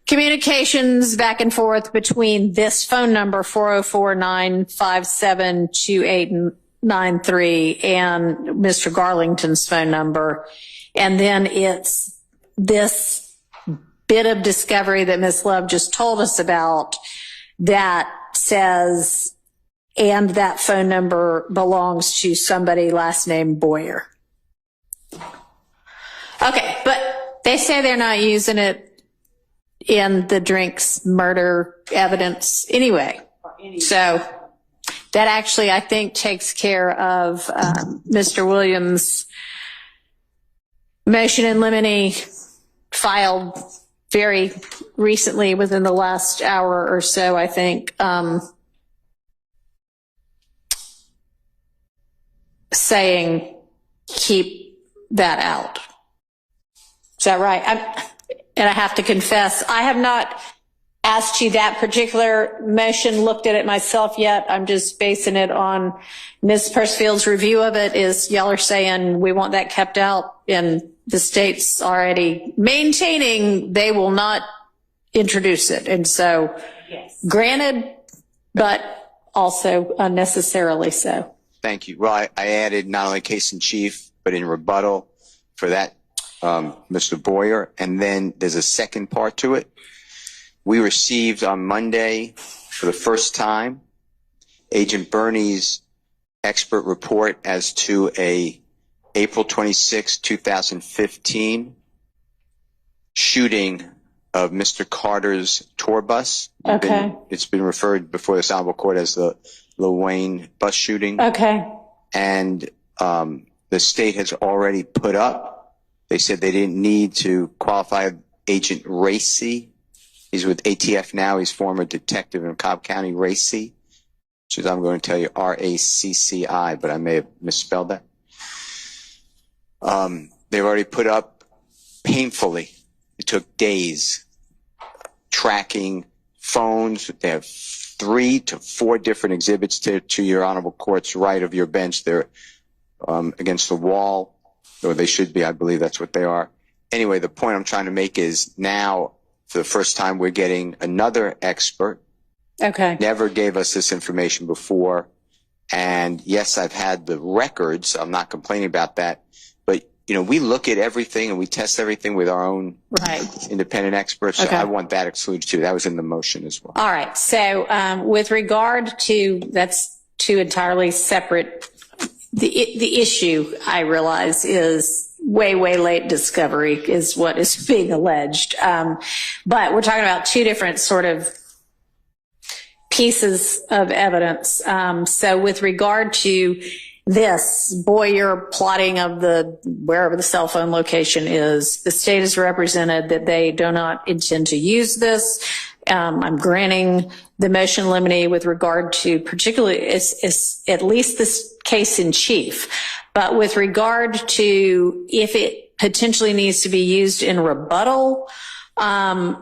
communications back and forth between this phone number, 404-957-2893, and Mr. Garlington's phone number. And then it's this bit of discovery that Ms. Love just told us about that says, and that phone number belongs to somebody last name Boyer. Okay, but they say they're not using it in the Drinks murder evidence anyway. So that actually, I think, takes care of Mr. Williams' motion in limine filed very recently, within the last hour or so, I think, saying keep that out. Is that right? And I have to confess, I have not asked you that particular motion, looked at it myself yet. I'm just basing it on Ms. Persfield's review of it. Is y'all are saying we want that kept out, and the state's already maintaining they will not introduce it. And so, Yes. granted, but also unnecessarily so. Thank you. Well, I added not only case in chief, but in rebuttal for that, Mr. Boyer. And then there's a second part to it. We received on Monday, for the first time, Agent Bernie's expert report as to a April 26, 2015 shooting of Mr. Carter's tour bus. Okay. It's been referred before this honorable court as the Lil Wayne bus shooting. Okay. And the state has already put up, they said they didn't need to qualify Agent Racy. He's with ATF now. He's former detective in Cobb County. Racy, which is, I'm going to tell you, R-A-C-C-I, but I may have misspelled that. They've already put up painfully. It took days tracking phones. They have 3 to 4 different exhibits to your honorable court's right of your bench. They're against the wall, or they should be. I believe that's what they are. Anyway, the point I'm trying to make is now, for the first time, we're getting another expert. Okay. Never gave us this information before. And yes, I've had the records. I'm not complaining about that. But, you know, we look at everything and we test everything with our own independent experts. Okay. So I want that excluded too. That was in the motion as well. All right. So with regard to, that's two entirely separate, the issue, I realize, is way late discovery is what is being alleged. But we're talking about two different sort of pieces of evidence. So with regard to this Boyer plotting of the wherever the cell phone location is, the state has represented that they do not intend to use this. I'm granting the motion in limine with regard to particularly is at least this case in chief. But with regard to if it potentially needs to be used in rebuttal, at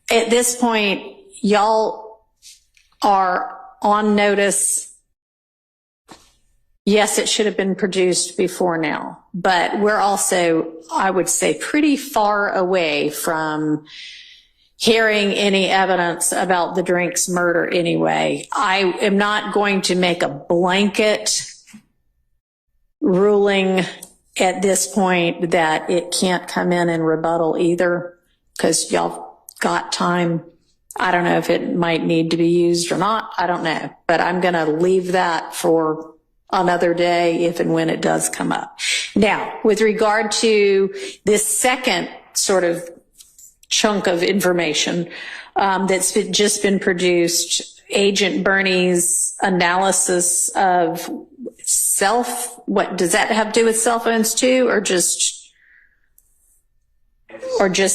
this point, y'all are on notice Yes, it should have been produced before now, but we're also, I would say, pretty far away from hearing any evidence about the Drinks murder anyway. I am not going to make a blanket ruling at this point that it can't come in and rebuttal either, because y'all got time. I don't know if it might need to be used or not. I don't know, but I'm going to leave that for another day if and when it does come up. Now, with regard to this second sort of chunk of information that's just been produced, Agent Bernie's analysis of what does that have to do with cell phones too, or just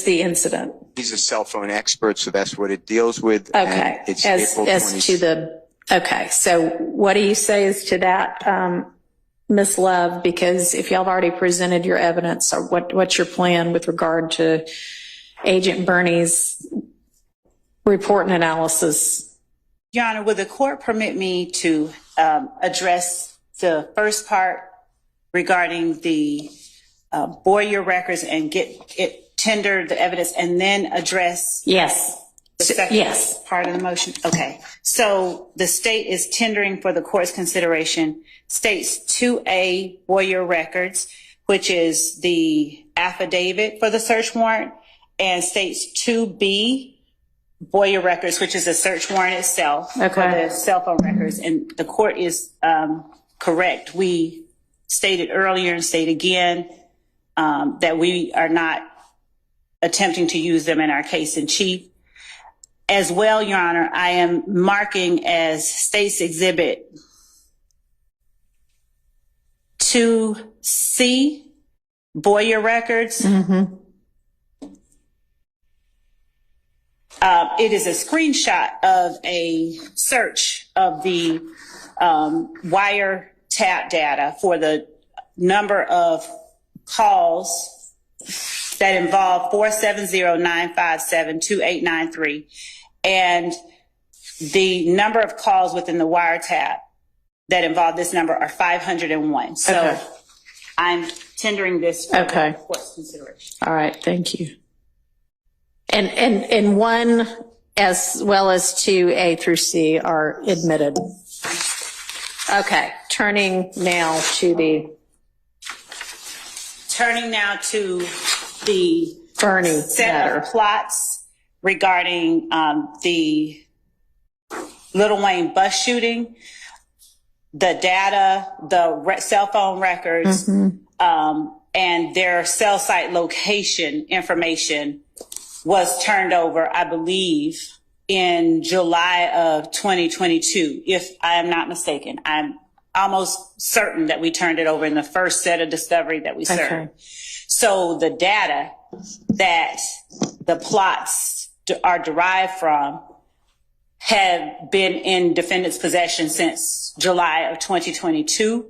the incident? He's a cell phone expert, so that's what it deals with. Okay. It's As April to the, okay. So what do you say as to that, Ms. Love? Because if y'all have already presented your evidence, or what's your plan with regard to Agent Bernie's report and analysis? Your Honor, would the court permit me to address the first part regarding the Boyer records and tender the evidence, and then address Yes. the second Yes. part of the motion? Okay. So the state is tendering for the court's consideration states 2A Boyer records, which is the affidavit for the search warrant, and states 2B Boyer records, which is a search warrant itself for the cell phone records. And the court is correct. We stated earlier and state again that we are not attempting to use them in our case in chief. As well, Your Honor, I am marking as State's Exhibit 2C Boyer records. Mm-hmm. It is a screenshot of a search of the wiretap data for the number of calls that involve 470-957-2893, and the number of calls within the wiretap that involve this number are 501. So I'm tendering this for the court's consideration. All right, thank you. And one as well as 2A through C are admitted. Okay, turning now to the Bernie set matter. of plots regarding the Little Wayne bus shooting, the data, the cell phone records, and their cell site location information was turned over, I believe, in July of 2022, if I am not mistaken. I'm almost certain that we turned it over in the first set of discovery that we served. So the data that the plots are derived from have been in defendant's possession since July of 2022.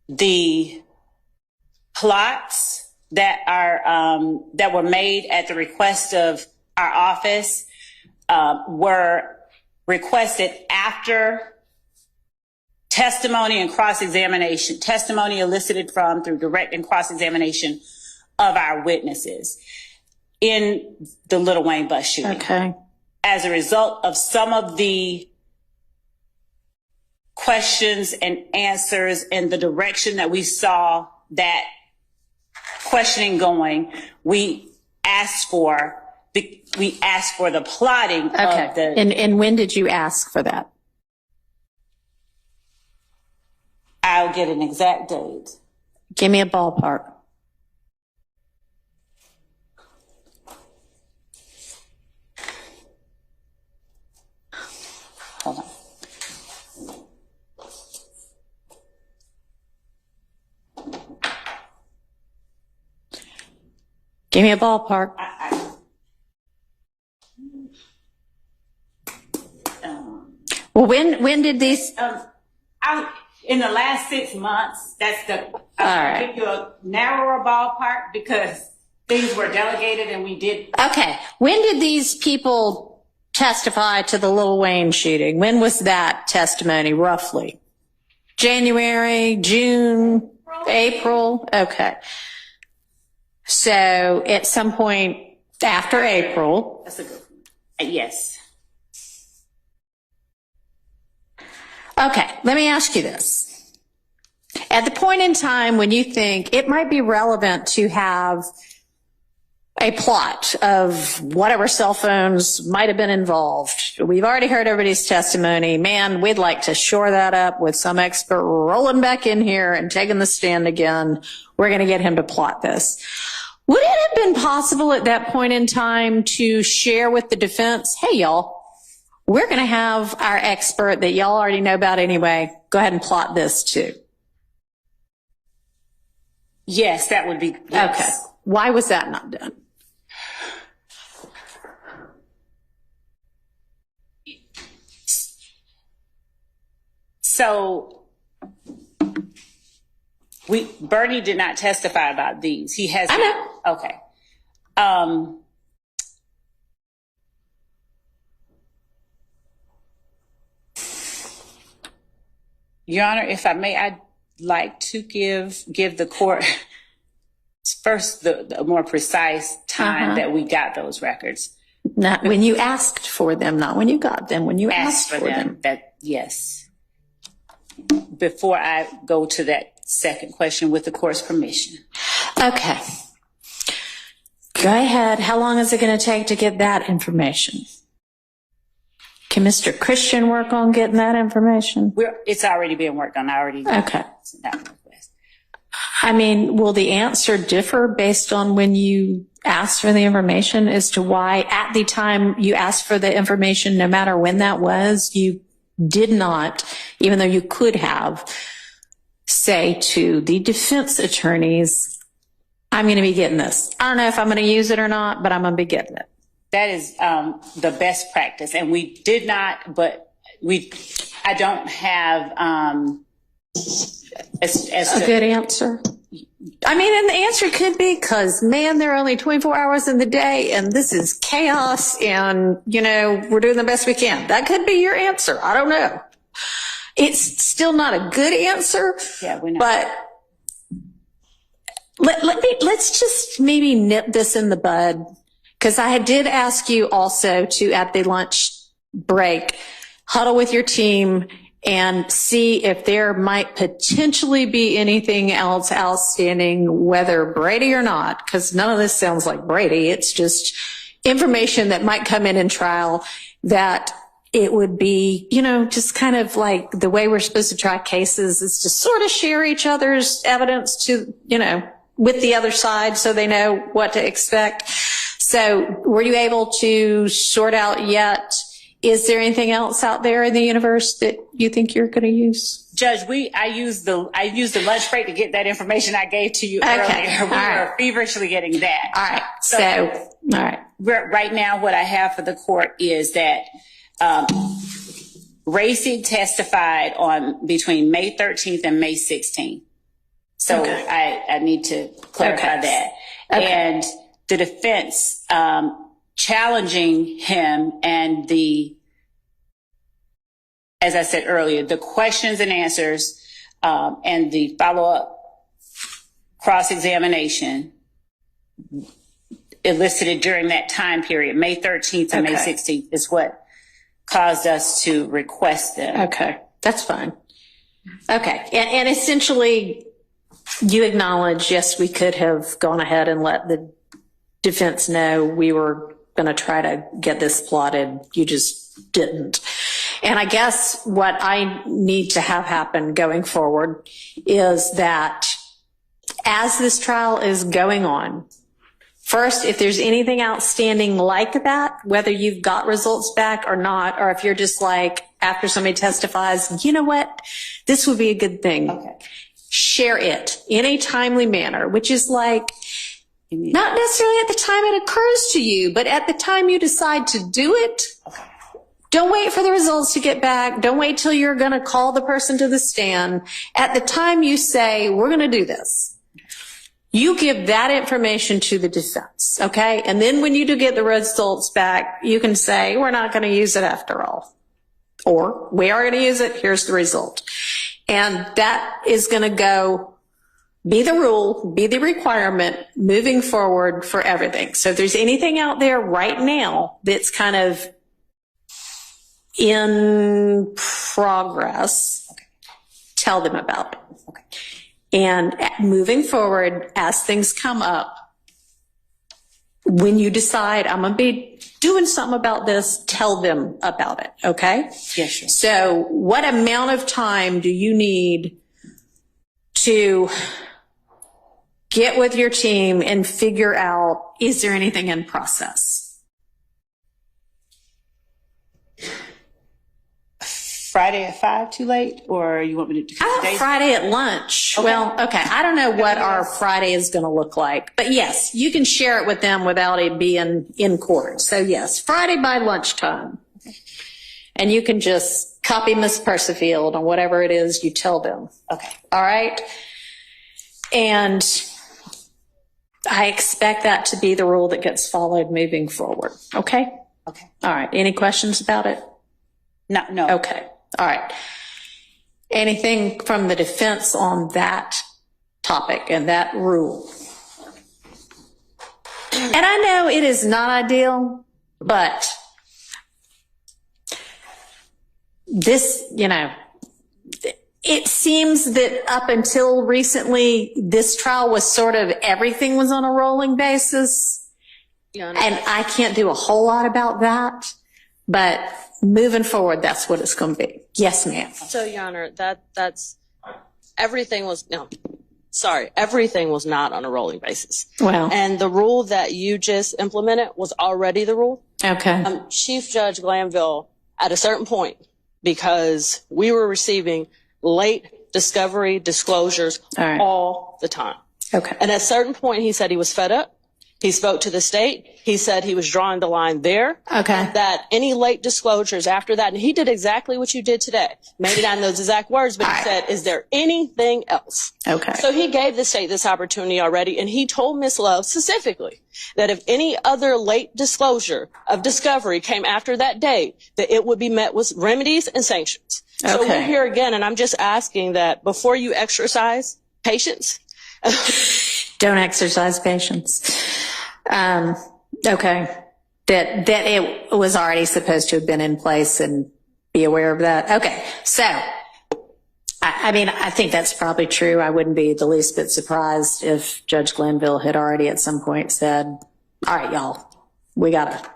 The plots that are that were made at the request of our office were requested after testimony and cross-examination, testimony elicited from through direct and cross-examination of our witnesses in the Little Wayne bus shooting. Okay. As a result of some of the questions and answers and the direction that we saw that questioning going, we asked for the plotting of the. And when did you ask for that? I'll get an exact date. Give me a ballpark. Hold on. Give me a ballpark. Well, when did these? In the last 6 months. That's the. I'll give you a narrower ballpark because things were delegated and we did. Okay. When did these people testify to the Lil Wayne shooting? When was that testimony, roughly? January, June, April? Okay. So at some point after April. That's a good one. Yes. Okay, let me ask you this. At the point in time when you think it might be relevant to have a plot of whatever cell phones might have been involved, we've already heard everybody's testimony. Man, we'd like to shore that up with some expert rolling back in here and taking the stand again. We're going to get him to plot this. Would it have been possible at that point in time to share with the defense, hey, y'all, we're going to have our expert that y'all already know about anyway. Go ahead and plot this too. Yes, that would be. Yes. Okay. Why was that not done? So Bernie did not testify about these. He has. I know. Okay. Your Honor, if I may, I'd like to give the court first the more precise time that we got those records. Not when you asked for them, not when you got them, when you asked for them. That, yes. Before I go to that second question, with the court's permission. Okay. Go ahead. How long is it going to take to get that information? Can Mr. Christian work on getting that information? It's already being worked on. I already. Okay. I mean, will the answer differ based on when you asked for the information as to why at the time you asked for the information, no matter when that was, you did not, even though you could have, say to the defense attorneys, I'm going to be getting this. I don't know if I'm going to use it or not, but I'm going to be getting it. That is the best practice. And we did not, but I don't have a good answer. I mean, and the answer could be because, man, there are only 24 hours in the day and this is chaos and, you know, we're doing the best we can. That could be your answer. I don't know. It's still not a good answer. Yeah, we're not. But let's just maybe nip this in the bud, because I did ask you also to, at the lunch break, huddle with your team and see if there might potentially be anything else outstanding, whether Brady or not, because none of this sounds like Brady. It's just information that might come in trial that it would be, you know, just kind of like the way we're supposed to try cases is to sort of share each other's evidence to, you know, with the other side so they know what to expect. So were you able to sort out yet? Is there anything else out there in the universe that you think you're going to use? Judge, I used the lunch break to get that information I gave to you earlier. We were feverishly getting that. All right. So all right. Right now, what I have for the court is that Racy testified on between May 13th and May 16th. So I need to clarify that. Okay. And the defense challenging him and as I said earlier, the questions and answers and the follow-up cross-examination elicited during that time period, May 13th and May 16th, is what caused us to request them. Okay, that's fine. Okay, and essentially you acknowledge, yes, we could have gone ahead and let the defense know we were going to try to get this plotted. You just didn't. And I guess what I need to have happen going forward is that as this trial is going on, first, if there's anything outstanding like that, whether you've got results back or not, or if you're just like, after somebody testifies, you know what, this would be a good thing. Okay. Share it in a timely manner, which is like, not necessarily at the time it occurs to you, but at the time you decide to do it. Don't wait for the results to get back. Don't wait till you're going to call the person to the stand. At the time you say, we're going to do this, you give that information to the defense, okay? And then when you do get the results back, you can say, we're not going to use it after all. Or, we are going to use it, here's the result. And that is going to be the rule, be the requirement moving forward for everything. So if there's anything out there right now that's kind of in progress, tell them about it. Okay. And moving forward, as things come up, when you decide I'm going to be doing something about this, tell them about it, okay? Yes, sure. So what amount of time do you need to get with your team and figure out, is there anything in process? Friday at 5 too late, or you want me to do days? Friday at lunch. Okay. Well, okay. I don't know what our Friday is going to look like, but yes, you can share it with them without it being in court. So yes, Friday by lunchtime. And you can just copy Miss Persefield on whatever it is you tell them. Okay. All right. And I expect that to be the rule that gets followed moving forward. Okay. Okay. All right. Any questions about it? No. Okay. All right. Anything from the defense on that topic and that rule? And I know it is not ideal, but this, it seems that up until recently, this trial was sort of everything was on a rolling basis. And I can't do a whole lot about that, but moving forward, that's what it's going to be. Yes, ma'am. So, Your Honor, everything was not on a rolling basis. Well, and the rule that you just implemented was already the rule. Okay. Chief Judge Glanville, at a certain point, because we were receiving late discovery disclosures all the time. Okay. And at a certain point, he said he was fed up. He spoke to the state. He said he was drawing the line there. Okay. That any late disclosures after that, and he did exactly what you did today. Maybe not in those exact words, but he said, is there anything else? Okay. So he gave the state this opportunity already, and he told Ms. Love specifically that if any other late disclosure of discovery came after that date, that it would be met with remedies and sanctions. So we're here again, and I'm just asking that before you exercise patience. Don't exercise patience. Okay. That it was already supposed to have been in place and be aware of that. Okay. So, I think that's probably true. I wouldn't be the least bit surprised if Judge Glanville had already at some point said, all right, y'all, we got to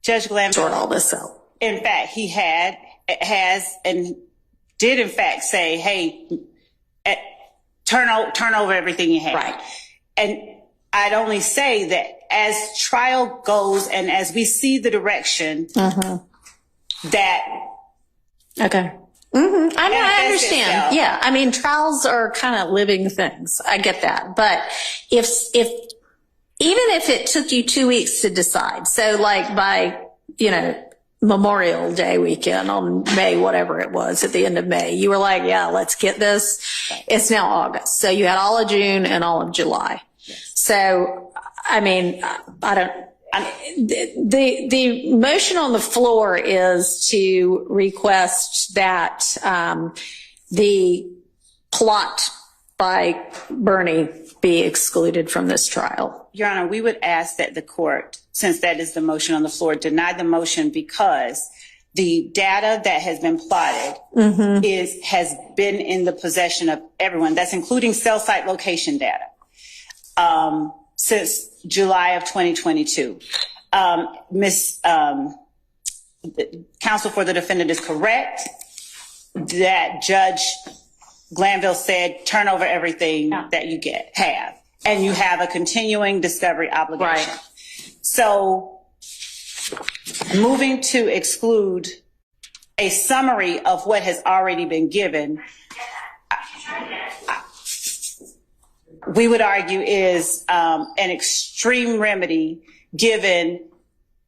Judge Glanville sort all this out. In fact, he has and did in fact say, hey, turn over everything you have. Right. And I'd only say that as trial goes and as we see the direction that. Okay. I understand. Yeah. Trials are kind of living things. I get that. But even if it took you 2 weeks to decide, so like by, Memorial Day weekend on May, whatever it was at the end of May, you were like, yeah, let's get this. Right. It's now August. So you had all of June and all of July. Yes. So, the motion on the floor is to request that, the plot by Bernie be excluded from this trial. Your Honor, we would ask that the court, since that is the motion on the floor, deny the motion because the data that has been plotted has been in the possession of everyone. That's including cell site location data since July of 2022. Counsel for the defendant is correct that Judge Glanville said, turn over everything that you have, and you have a continuing discovery obligation. Right. So moving to exclude a summary of what has already been given, we would argue is an extreme remedy given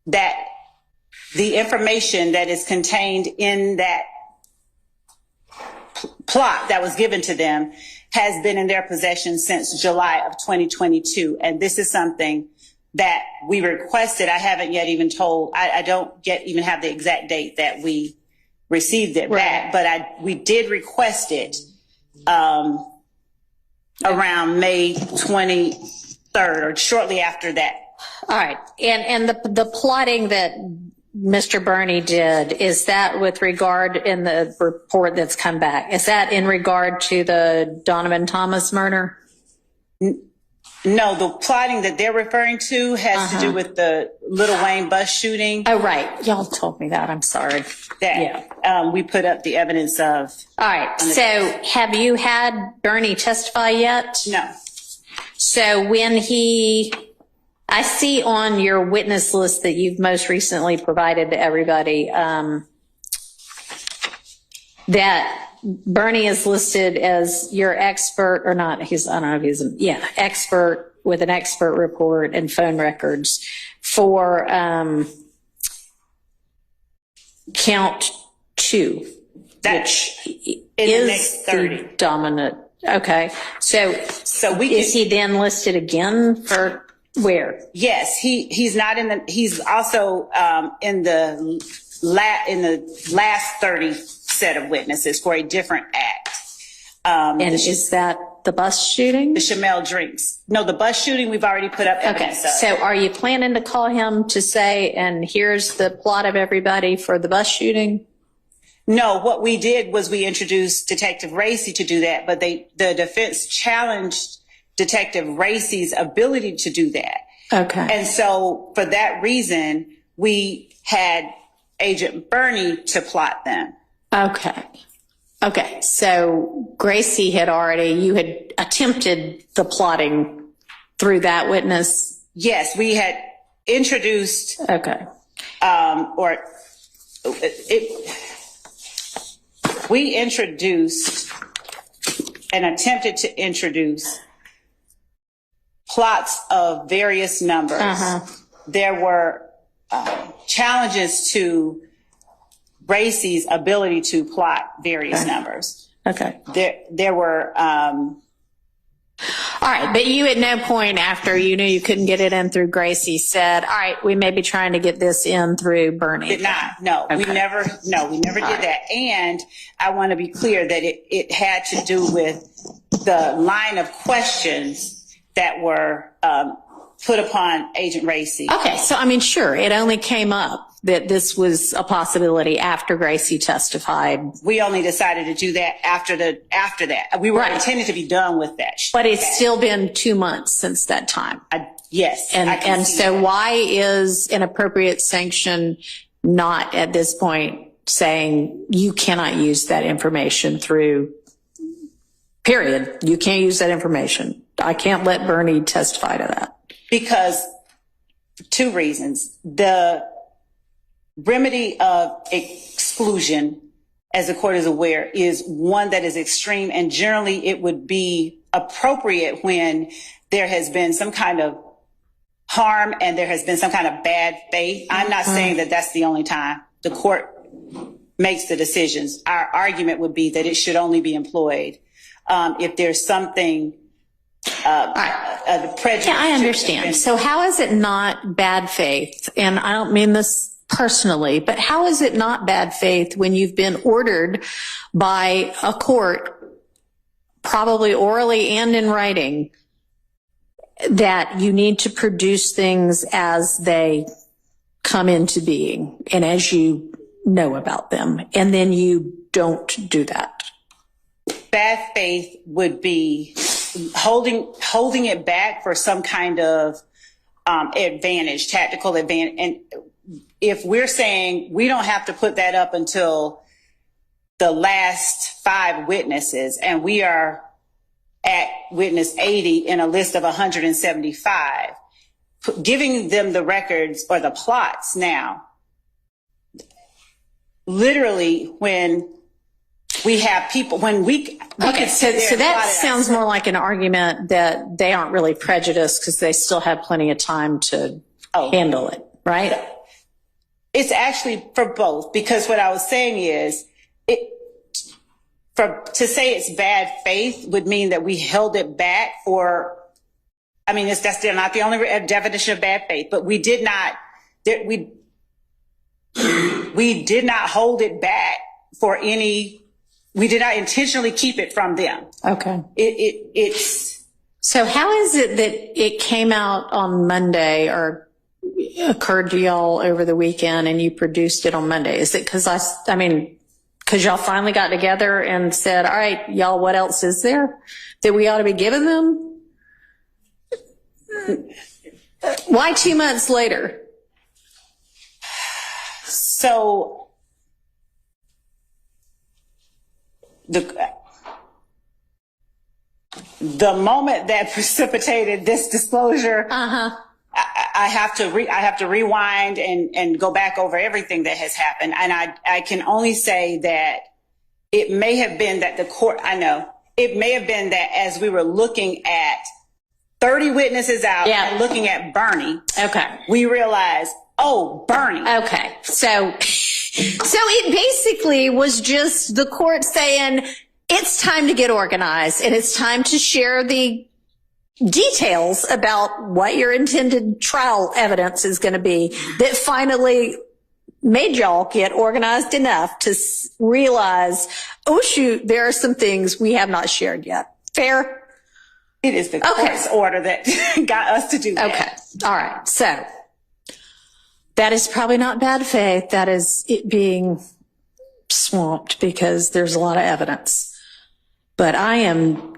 that the information that is contained in that plot that was given to them has been in their possession since July of 2022. And this is something that we requested. I haven't yet even told, I don't yet even have the exact date that we received it back, but we did request it around May 23rd or shortly after that. All right. And the plotting that Mr. Burney did, is that with regard in the report that's come back? Is that in regard to the Donovan Thomas murder? No, the plotting that they're referring to has to do with the Little Wayne bus shooting. Oh, right. Y'all told me that. I'm sorry. That we put up the evidence of. All right. So have you had Burney testify yet? No. So when I see on your witness list that you've most recently provided to everybody that Burney is listed as your expert or not. I don't know if he's expert with an expert report and phone records for count 2, which is the dominant. Okay. So is he then listed again for where? Yes, he's not in the. He's also in the last 30 set of witnesses for a different act. And is that the bus shooting? The Chamel drinks. No, the bus shooting we've already put up evidence of. So are you planning to call him to say, and here's the plot of everybody for the bus shooting? No, what we did was we introduced Detective Racy to do that, but the defense challenged Detective Racy's ability to do that. Okay. And so for that reason, we had Agent Burney to plot them. Okay. Okay. So Gracie you had attempted the plotting through that witness? Yes, we had introduced. Okay. We introduced and attempted to introduce plots of various numbers. There were challenges to Racy's ability to plot various numbers. Okay. There were. All right, but you at no point after you knew you couldn't get it in through Gracie said, all right, we may be trying to get this in through Burney. Did not. No, okay. we never did that. And I want to be clear that it had to do with the line of questions that were put upon Agent Racy. Okay, so I mean, sure, it only came up that this was a possibility after Gracie testified. We only decided to do that after that. We were intended to be done with that. But it's still been 2 months since that time. Yes. And so why is an appropriate sanction not at this point saying you cannot use that information through, period. You can't use that information. I can't let Burney testify to that. Because 2 reasons. The remedy of exclusion, as the court is aware, is one that is extreme, and generally it would be appropriate when there has been some kind of harm and there has been some kind of bad faith. I'm not saying that that's the only time the court makes the decisions. Our argument would be that it should only be employed if there's something prejudice. Yeah, I understand. So how is it not bad faith? And I don't mean this personally, but how is it not bad faith when you've been ordered by a court, probably orally and in writing, that you need to produce things as they come into being and as you know about them, and then you don't do that? Bad faith would be holding it back for some kind of advantage, tactical advantage. And if we're saying we don't have to put that up until the last 5 witnesses, and we are at witness 80 in a list of 175, giving them the records or the plots now, literally when we have people, when we okay, so that sounds more like an argument that they aren't really prejudiced because they still have plenty of time to handle it, right? It's actually for both, because what I was saying is to say it's bad faith would mean that we held it back for, I mean, that's still not the only definition of bad faith, but we did not hold it back for any, we did not intentionally keep it from them. Okay. It's, So how is it that it came out on Monday or occurred to y'all over the weekend and you produced it on Monday? Is it because because y'all finally got together and said, all right, y'all, what else is there that we ought to be giving them? Why 2 months later? so the moment that precipitated this disclosure, I have to rewind and go back over everything that has happened. And I can only say that it may have been that it may have been that as we were looking at 30 witnesses out and looking at Bernie, we realized, oh, Bernie. Okay. So it basically was just the court saying, it's time to get organized and it's time to share the details about what your intended trial evidence is going to be that finally made y'all get organized enough to realize, oh, shoot, there are some things we have not shared yet. Fair? It is the court's order that got us to do that. Okay. All right. So that is probably not bad faith. That is it being swamped because there's a lot of evidence. But I am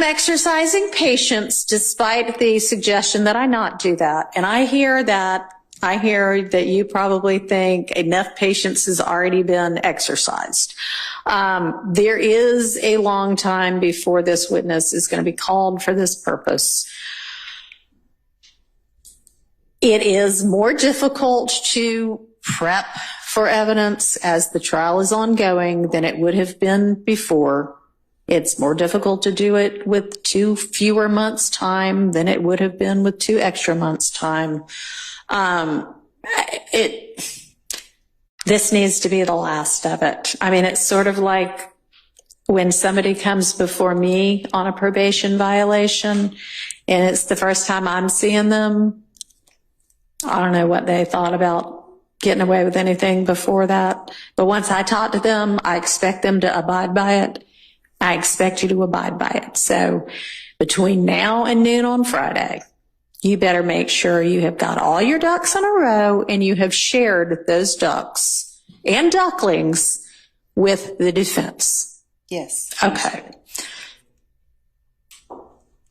exercising patience despite the suggestion that I not do that. And I hear that you probably think enough patience has already been exercised. There is a long time before this witness is going to be called for this purpose. It is more difficult to prep for evidence as the trial is ongoing than it would have been before. It's more difficult to do it with 2 fewer months' time than it would have been with 2 extra months' time. This needs to be the last of it. I mean, it's sort of like when somebody comes before me on a probation violation and it's the first time I'm seeing them. I don't know what they thought about getting away with anything before that. But once I talk to them, I expect them to abide by it. I expect you to abide by it. So between now and noon on Friday, you better make sure you have got all your ducks in a row and you have shared those ducks and ducklings with the defense. Yes. Okay.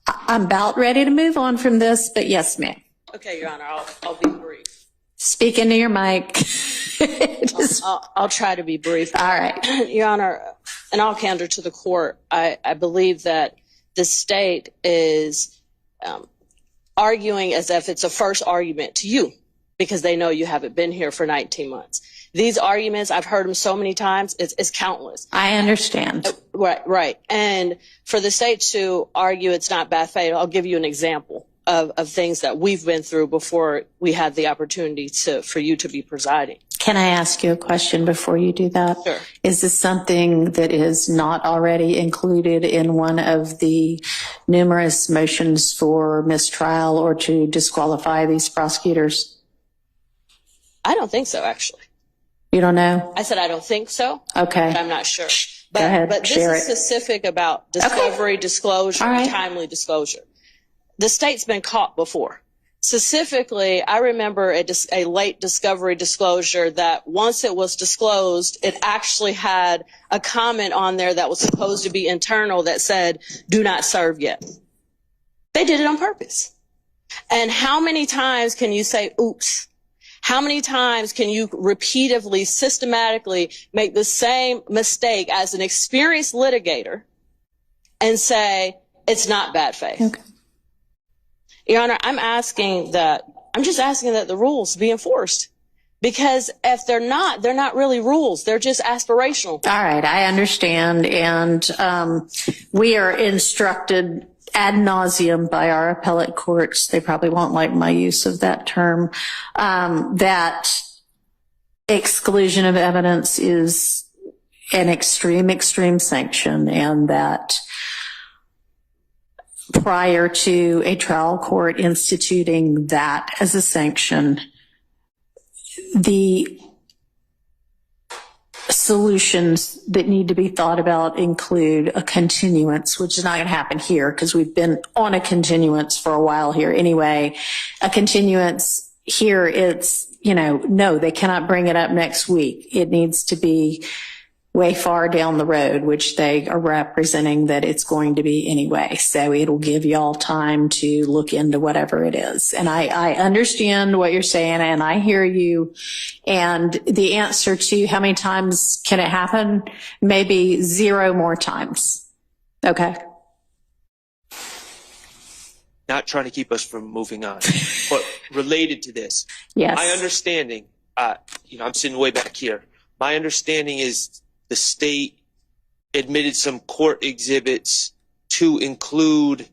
I'm about ready to move on from this, but yes, ma'am. Okay, Your Honor, I'll be brief. Speak into your mic. I'll try to be brief. All right. Your Honor, in all candor to the court, I believe that the state is arguing as if it's a first argument to you because they know you haven't been here for 19 months. These arguments, I've heard them so many times, it's countless. I understand. Right. And for the state to argue it's not bad faith, I'll give you an example of things that we've been through before we had the opportunity for you to be presiding. Can I ask you a question before you do that? Sure. Is this something that is not already included in one of the numerous motions for mistrial or to disqualify these prosecutors? I don't think so, actually. You don't know? I said I don't think so. Okay. But I'm not sure. Go ahead, but this share is specific about discovery, disclosure, All right. timely disclosure. The state's been caught before. Specifically, I remember a late discovery disclosure that once it was disclosed, it actually had a comment on there that was supposed to be internal that said, do not serve yet. They did it on purpose. And how many times can you say, oops? How many times can you repeatedly, systematically make the same mistake as an experienced litigator and say, it's not bad faith? Okay. Your Honor, I'm just asking that the rules be enforced. Because if they're not really rules. They're just aspirational. All right, I understand. And we are instructed ad nauseum by our appellate courts. They probably won't like my use of that term. That exclusion of evidence is an extreme sanction, and that prior to a trial court instituting that as a sanction, the solutions that need to be thought about include a continuance, which is not going to happen here because we've been on a continuance for a while here anyway. A continuance here, it's, no, they cannot bring it up next week. It needs to be way far down the road, which they are representing that it's going to be anyway. So it'll give y'all time to look into whatever it is. And I understand what you're saying and I hear you. And the answer to how many times can it happen? Maybe 0 more times. Okay. Not trying to keep us from moving on, but related to this. Yes. My understanding, I'm sitting way back here. My understanding is the state admitted some court exhibits to include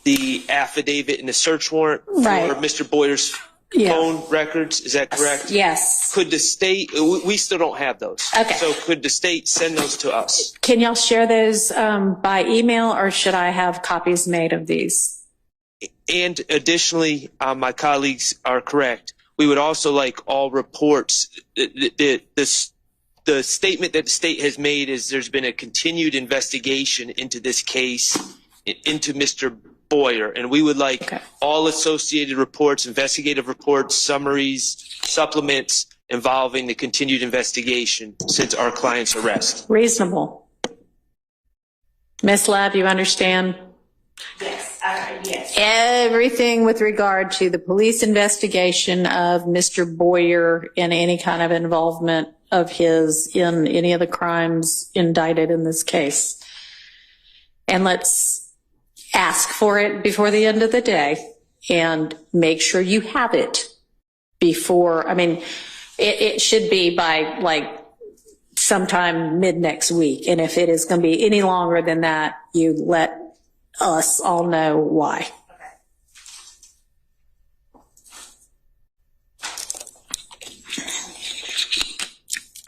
the affidavit and the search warrant for Mr. Boyer's phone records. Is that correct? Yes. Could the state, we still don't have those. Okay. So could the state send those to us? Can y'all share those by email or should I have copies made of these? And additionally, my colleagues are correct. We would also like all reports. The statement that the state has made is there's been a continued investigation into this case, into Mr. Boyer, and we would like all associated reports, investigative reports, summaries, supplements involving the continued investigation since our client's arrest. Reasonable. Ms. Love, you understand? Yes, yes. Everything with regard to the police investigation of Mr. Boyer and any kind of involvement of his in any of the crimes indicted in this case. And let's ask for it before the end of the day and make sure you have it before, it should be by like sometime mid next week. And if it is going to be any longer than that, you let us all know why.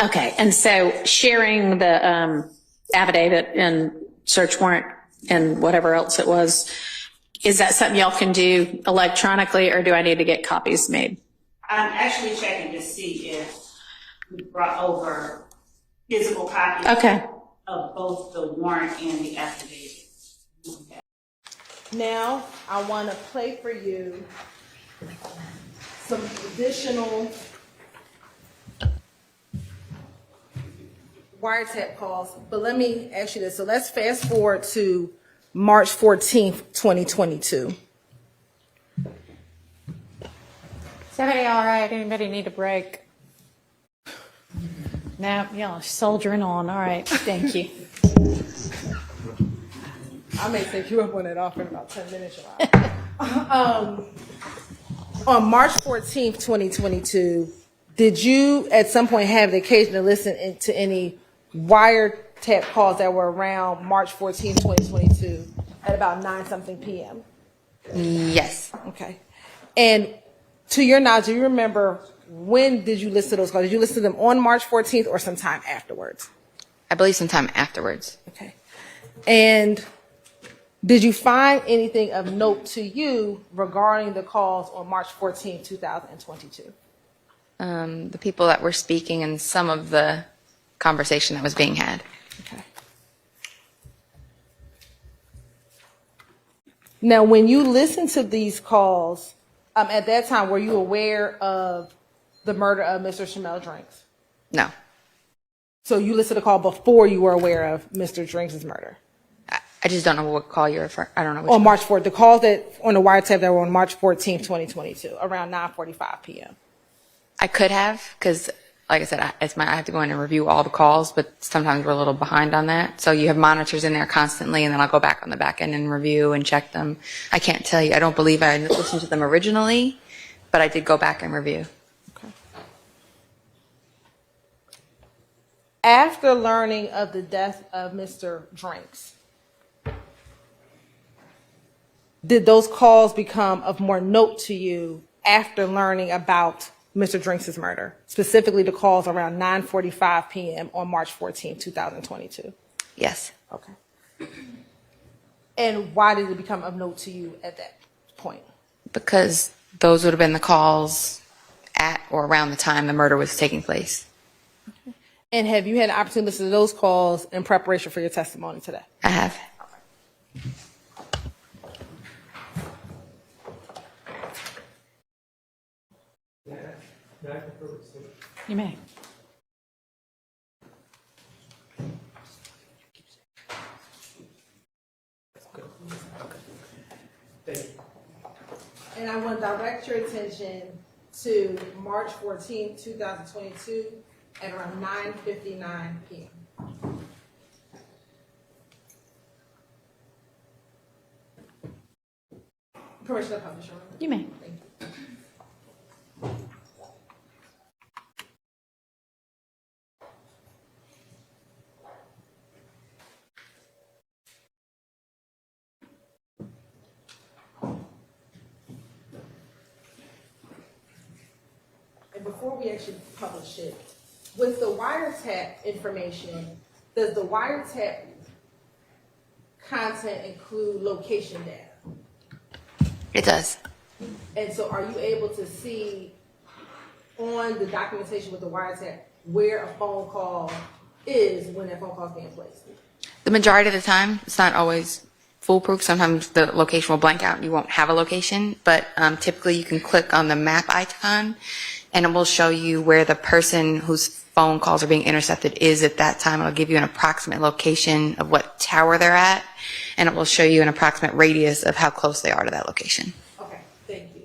Okay, and so sharing the affidavit and search warrant and whatever else it was, is that something y'all can do electronically or do I need to get copies made? I'm actually checking to see if we brought over physical copies of both the warrant and the affidavit. Now, I want to play for you some additional wiretap calls, but let me ask you this. So let's fast forward to March 14th, 2022. Is everybody all right? Anybody need a break? No, y'all soldiering on. All right, thank you. I may take you up on that offer in about 10 minutes. On March 14th, 2022, did you at some point have the occasion to listen to any wiretap calls that were around March 14th, 2022 at about 9-something p.m.? Yes. Okay. And to your knowledge, do you remember when did you listen to those calls? Did you listen to them on March 14th or sometime afterwards? I believe sometime afterwards. Okay. And did you find anything of note to you regarding the calls on March 14th, 2022? The people that were speaking and some of the conversation that was being had. Okay. Now, when you listened to these calls, at that time, were you aware of the murder of Mr. Shamel Drinks? No. So you listened to the call before you were aware of Mr. Drinks' murder? I just don't know what call you're referring. I don't know. On March 4th, the calls that on the wiretap that were on March 14th, 2022, around 9:45 p.m. I could have, because, like I said, I have to go in and review all the calls, but sometimes we're a little behind on that. So you have monitors in there constantly, and then I'll go back on the back end and review and check them. I can't tell you. I don't believe I listened to them originally, but I did go back and review. Okay. After learning of the death of Mr. Drinks, did those calls become of more note to you after learning about Mr. Drinks' murder, specifically the calls around 9:45 p.m. on March 14, 2022? Yes. Okay. And why did it become of note to you at that point? Because those would have been the calls at or around the time the murder was taking place. Okay. And have you had an opportunity to listen to those calls in preparation for your testimony today? I have. You may. And I want to direct your attention to March 14, 2022 at around 9:59 p.m. Permission to publish, Your Honor. You may. Thank you. And before we actually publish it, with the wiretap information, does the wiretap content include location data? It does. And so are you able to see on the documentation with the wiretap where a phone call is when that phone call is being placed? The majority of the time, it's not always foolproof. Sometimes the location will blank out and you won't have a location, but typically you can click on the map icon and it will show you where the person whose phone calls are being intercepted is at that time. It'll give you an approximate location of what tower they're at, and it will show you an approximate radius of how close they are to that location. Okay, thank you.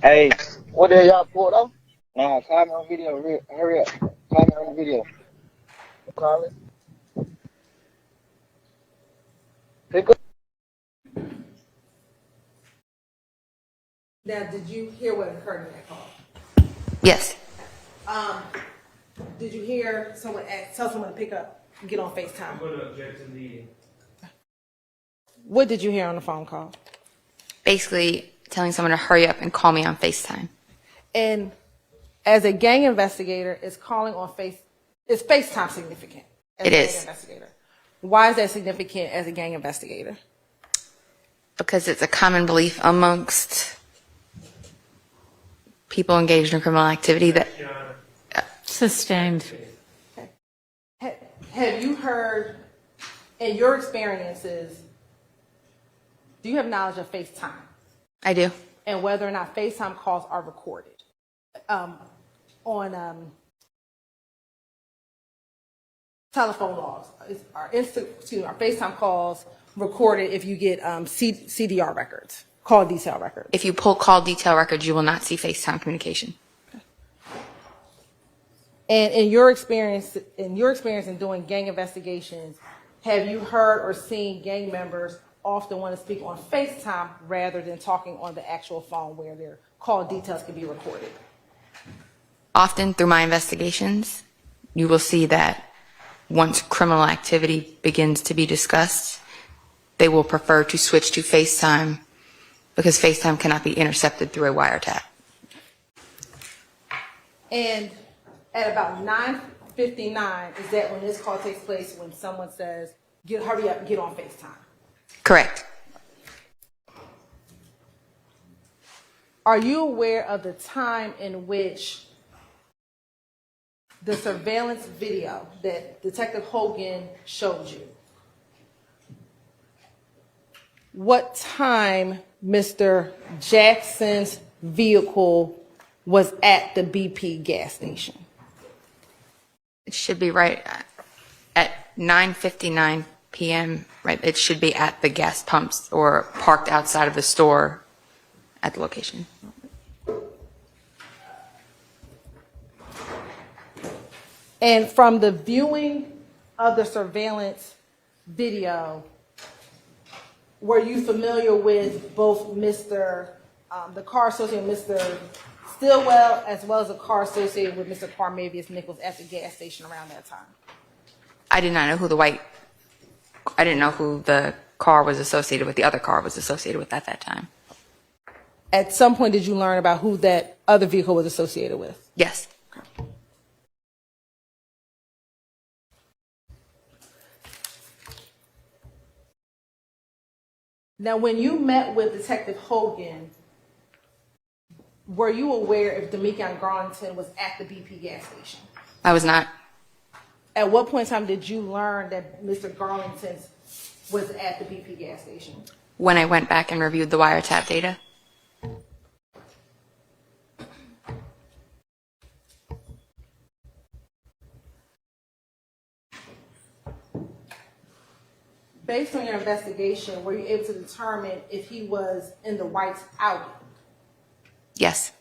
Hey, what the hell y'all pulled off? Nah, call me on video. Hurry up. Call me on the video. Call it. Pick up. Now, did you hear what occurred in that call? Yes. Did you hear someone tell someone to pick up and get on FaceTime? I'm going to object to the What did you hear on the phone call? Basically telling someone to hurry up and call me on FaceTime. And as a gang investigator, is FaceTime significant? As It a is. gang investigator? Why is that significant as a gang investigator? Because it's a common belief amongst people engaged in criminal activity that Sustained. Have you heard, in your experiences, do you have knowledge of FaceTime? I do. And whether or not FaceTime calls are recorded? Telephone logs, are FaceTime calls recorded if you get CDR records, call detail records? If you pull call detail records, you will not see FaceTime communication. And in your experience in doing gang investigations, have you heard or seen gang members often want to speak on FaceTime rather than talking on the actual phone where their call details can be recorded? Often through my investigations, you will see that once criminal activity begins to be discussed, they will prefer to switch to FaceTime because FaceTime cannot be intercepted through a wiretap. And at about 9:59, is that when this call takes place, when someone says, hurry up and get on FaceTime? Correct. Are you aware of the time in which the surveillance video that Detective Hogan showed you? What time Mr. Jackson's vehicle was at the BP gas station? It should be right at 9:59 p.m. Right, it should be at the gas pumps or parked outside of the store at the location. And from the viewing of the surveillance video, were you familiar with both the car associated with Mr. Stillwell as well as the car associated with Mr. Carmavius Nichols at the gas station around that time? I did not know I didn't know who the car was associated with, the other car was associated with at that time. At some point, did you learn about who that other vehicle was associated with? Yes. Now, when you met with Detective Hogan, were you aware if Demekion Garlington was at the BP gas station? I was not. At what point in time did you learn that Mr. Garlington was at the BP gas station? When I went back and reviewed the wiretap data. Based on your investigation, were you able to determine if he was in the white Audi? Yes.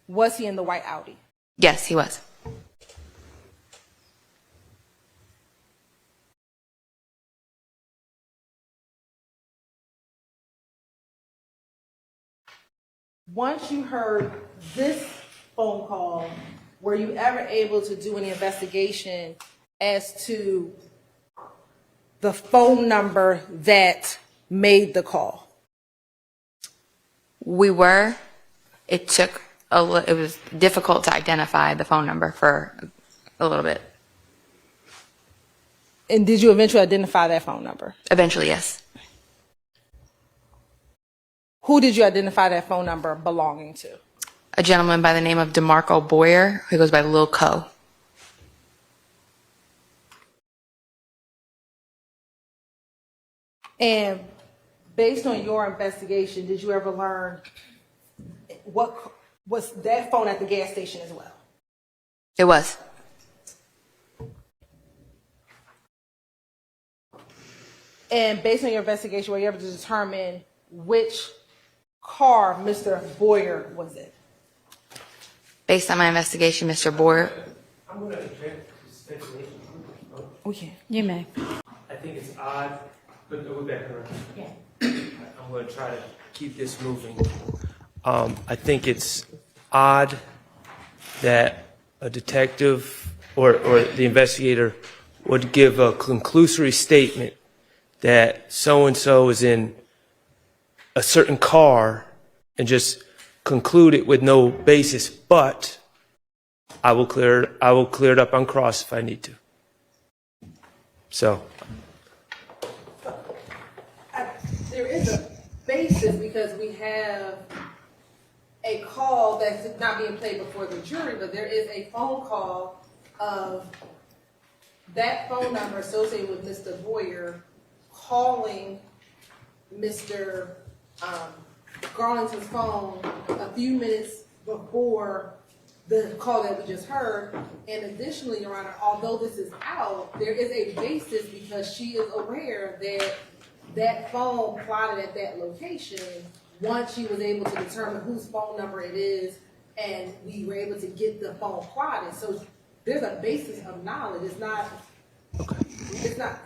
Was he in the white Audi? Yes, he was. Once you heard this phone call, were you ever able to do any investigation as to the phone number that made the call? We were. It was difficult to identify the phone number for a little bit. And did you eventually identify that phone number? Eventually, yes. Who did you identify that phone number belonging to? A gentleman by the name of DeMarco Boyer, who goes by Lil Co. And based on your investigation, did you ever learn what was that phone at the gas station as well? It was. And based on your investigation, were you able to determine which car Mr. Boyer was in? Based on my investigation, Mr. Boyer. I'm going to object to speculation. Okay. You may. I think it's odd, but we're back around. Yeah. I'm going to try to keep this moving. I think it's odd that a detective or the investigator would give a conclusory statement that so-and-so is in a certain car and just conclude it with no basis, but I will clear it up on cross if I need to. So. There is a basis because we have a call that's not being played before the jury, but there is a phone call of that phone number associated with Mr. Boyer calling Mr. Garlington's phone a few minutes before the call that we just heard. And additionally, Your Honor, although this is out, there is a basis because she is aware that that phone plotted at that location once she was able to determine whose phone number it is, and we were able to get the phone plotted. So there's a basis of knowledge. It's not.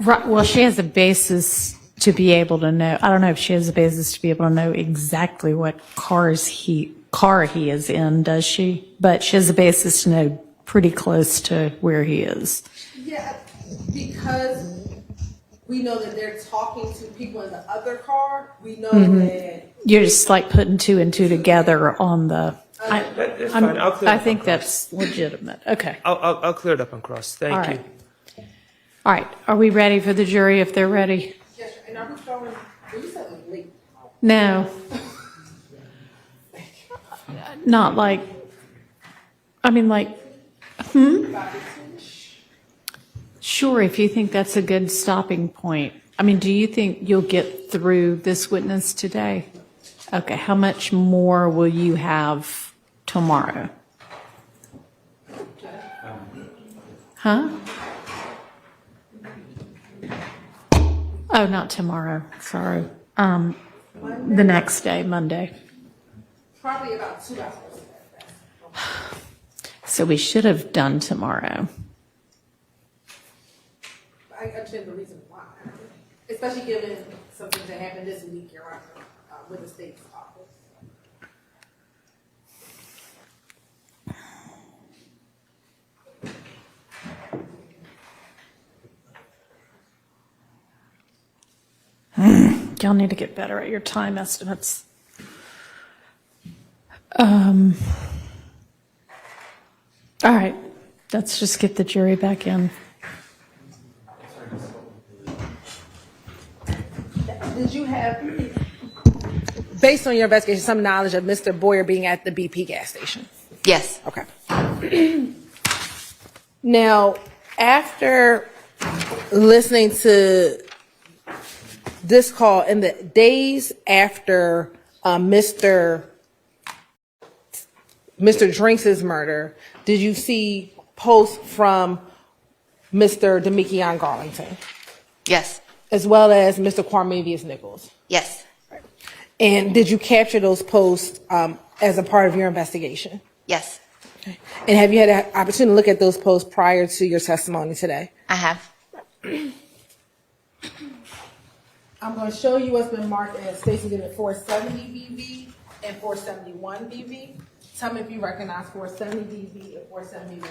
Right. Well, she has a basis to be able to know. I don't know if she has a basis to be able to know exactly what car he is in, does she? But she has a basis to know pretty close to where he is. Yeah, because we know that they're talking to people in the other car. We know that You're just like putting two and two together on the. That's fine. I'll clear it I up think on cross. that's legitimate. Okay. I'll clear it up on cross. Thank All you. right. All right. Are we ready for the jury if they're ready? yes, and I'm throwing. You said it was late. No. Not like, I mean, like, Sure, if you think that's a good stopping point. I mean, do you think you'll get through this witness today? Okay, how much more will you have tomorrow? Huh? Oh, not tomorrow, sorry. The next day, Monday. Probably about 2 hours. So we should have done tomorrow. I understand the reason why, especially given something that happened this week, Your Honor, with the state's office. Y'all need to get better at your time estimates. All right, let's just get the jury back in. Did you have based on your investigation, some knowledge of Mr. Boyer being at the BP gas station? Yes. Okay. Now, after listening to this call in the days after Mr. Drinks' murder, did you see posts from Mr. Demikion Garlington? Yes. As well as Mr. Quarmavius Nichols? Yes. And did you capture those posts as a part of your investigation? Yes. Okay. And have you had an opportunity to look at those posts prior to your testimony today? I have. I'm going to show you what's been marked as Stacey Unit 470 BV and 471 BV. Tell me if you recognize 470 BV and 471.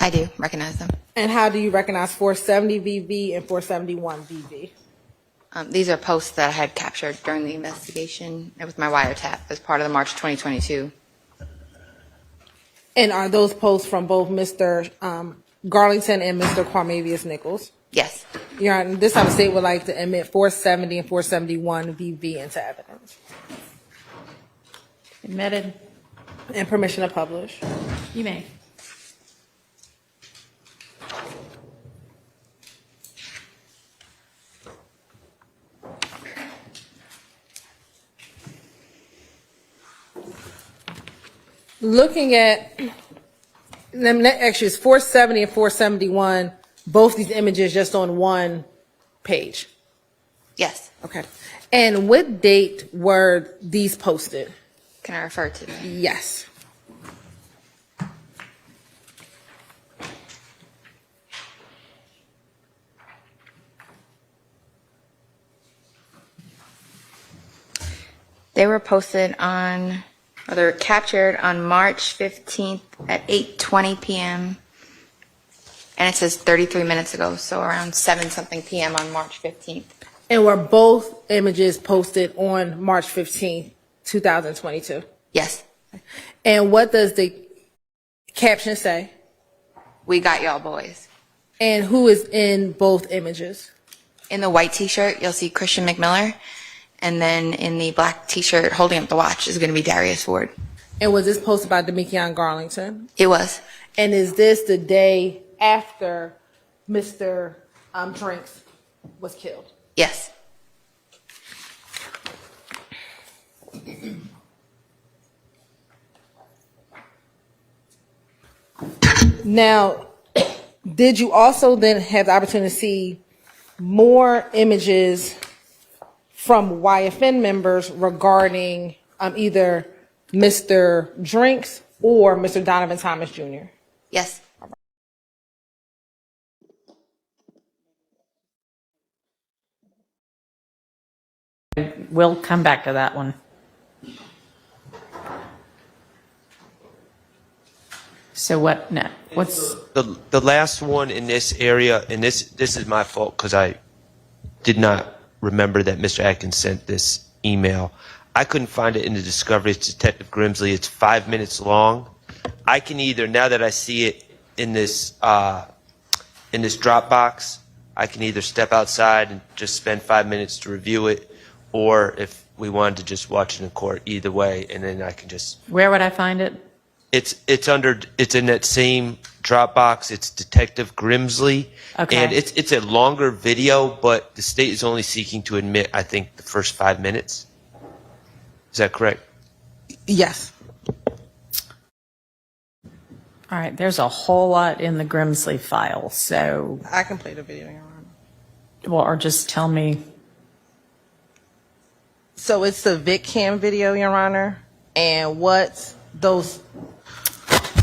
I do recognize them. And how do you recognize 470 BV and 471 BV? These are posts that I had captured during the investigation. It was my wiretap as part of the March 2022. And are those posts from both Mr. Garlington and Mr. Quarmavius Nichols? Yes. Your Honor, this time the state would like to admit 470 and 471 BV into evidence. Admitted. And permission to publish. You may. Looking at, actually it's 470 and 471, both these images just on one page. Yes. Okay. And what date were these posted? Can I refer to them? Yes. They were posted on, or they were captured on March 15th at 8:20 p.m. And it says 33 minutes ago, so around 7-something p.m. on March 15th. And were both images posted on March 15th, 2022? Yes. And what does the caption say? We got y'all boys. And who is in both images? In the white t-shirt, you'll see Christian McMiller. And then in the black t-shirt holding up the watch is going to be Darius Ford. And was this posted by Demikion Garlington? It was. And is this the day after Mr. Drinks was killed? Yes. Now, did you also then have the opportunity to see more images from YFN members regarding either Mr. Drinks or Mr. Donovan Thomas Jr.? Yes. We'll come back to that one. So what now? What's the last one in this area, and this is my fault because I did not remember that Mr. Atkins sent this email. I couldn't find it in the discovery. It's Detective Grimsley. It's 5 minutes long. I can either, now that I see it in this Dropbox, I can either step outside and just spend 5 minutes to review it, or if we wanted to just watch it in court, either way, and then I can just. Where would I find it? It's in that same Dropbox. It's Detective Grimsley. Okay. And it's a longer video, but the state is only seeking to admit, I think, the first 5 minutes. Is that correct? Yes. All right, there's a whole lot in the Grimsley file, so. I can play the video, Your Honor. Well, or just tell me. So it's the VicCam video, Your Honor, and what those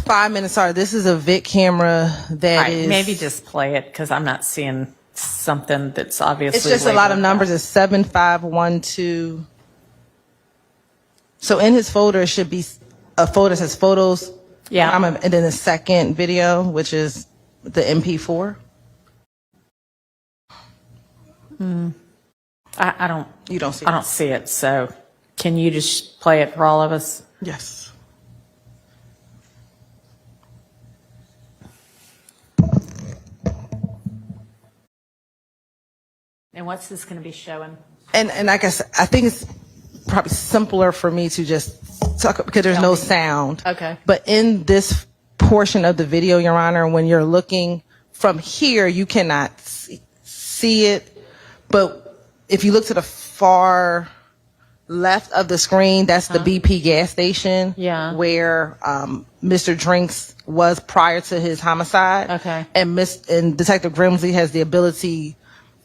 5 minutes are. This is a Vic camera that is. Maybe just play it because I'm not seeing something that's obviously. It's just a lot of numbers. It's 7512. So in his folder, it should be a folder that says photos. Yeah. And then the second video, which is the MP4. I don't. You don't see I don't see it. So can you just play it for all of us? Yes. And what's this going to be showing? And like I said, I think it's probably simpler for me to just talk because there's no sound. Okay. But in this portion of the video, Your Honor, when you're looking from here, you cannot see it. But if you look to the far left of the screen, that's the BP gas station. Yeah. Where Mr. Drinks was prior to his homicide. Okay. And Detective Grimsley has the ability,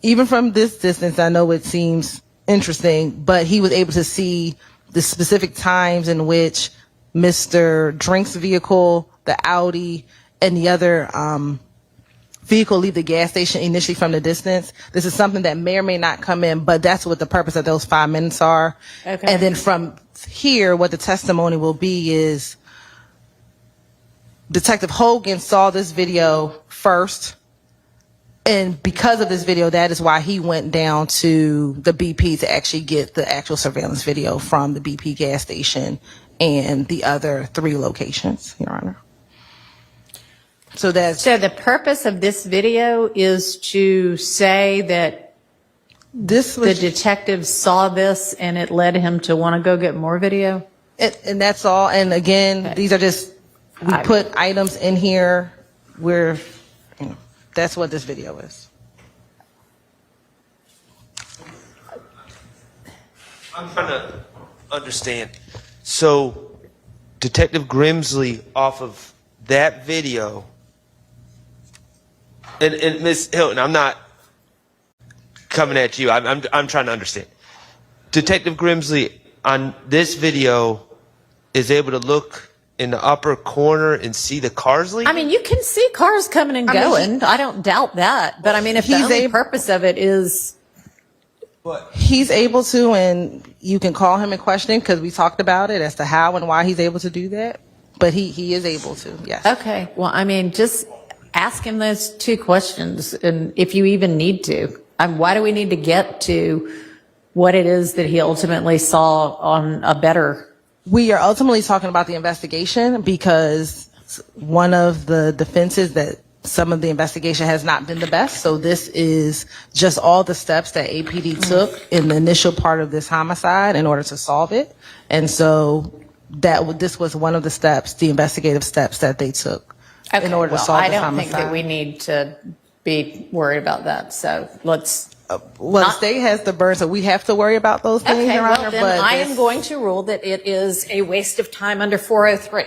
even from this distance, I know it seems interesting, but he was able to see the specific times in which Mr. Drinks' vehicle, the Audi, and the other vehicle leave the gas station initially from the distance. This is something that may or may not come in, but that's what the purpose of those 5 minutes are. Okay. And then from here, what the testimony will be is Detective Hogan saw this video first. And because of this video, that is why he went down to the BP to actually get the actual surveillance video from the BP gas station and the other 3 locations, Your Honor. So the purpose of this video is to say that the detective saw this and it led him to want to go get more video? And that's all. And again, these are just, we put items in here where, that's what this video is. I'm trying to understand. So, Detective Grimsley, off of that video, and Ms. Hilton, I'm not coming at you. I'm trying to understand. Detective Grimsley, on this video, is able to look in the upper corner and see the cars leaving? I mean, you can see cars coming and going. I don't doubt that. But I mean, if the only purpose of it is... He's able to, and you can call him and question him because we talked about it as to how and why he's able to do that. But he is able to, yes. Okay. Well, I mean, just ask him those 2 questions, and if you even need to. Why do we need to get to what it is that he ultimately saw on a better... We are ultimately talking about the investigation because one of the defenses that some of the investigation has not been the best. So this is just all the steps that APD took in the initial part of this homicide in order to solve it. And so this was one of the steps, the investigative steps that they took in order to solve this homicide. I don't think that we need to be worried about that. So let's... Well, the state has the burden, so we have to worry about those things, Okay, Your well, Honor. then But I am going to rule that it is a waste of time under 403.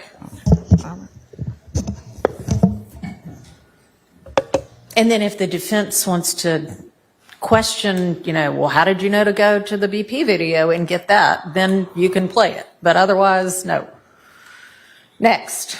And then if the defense wants to question, well, how did you know to go to the BP video and get that? Then you can play it. But otherwise, no. Next.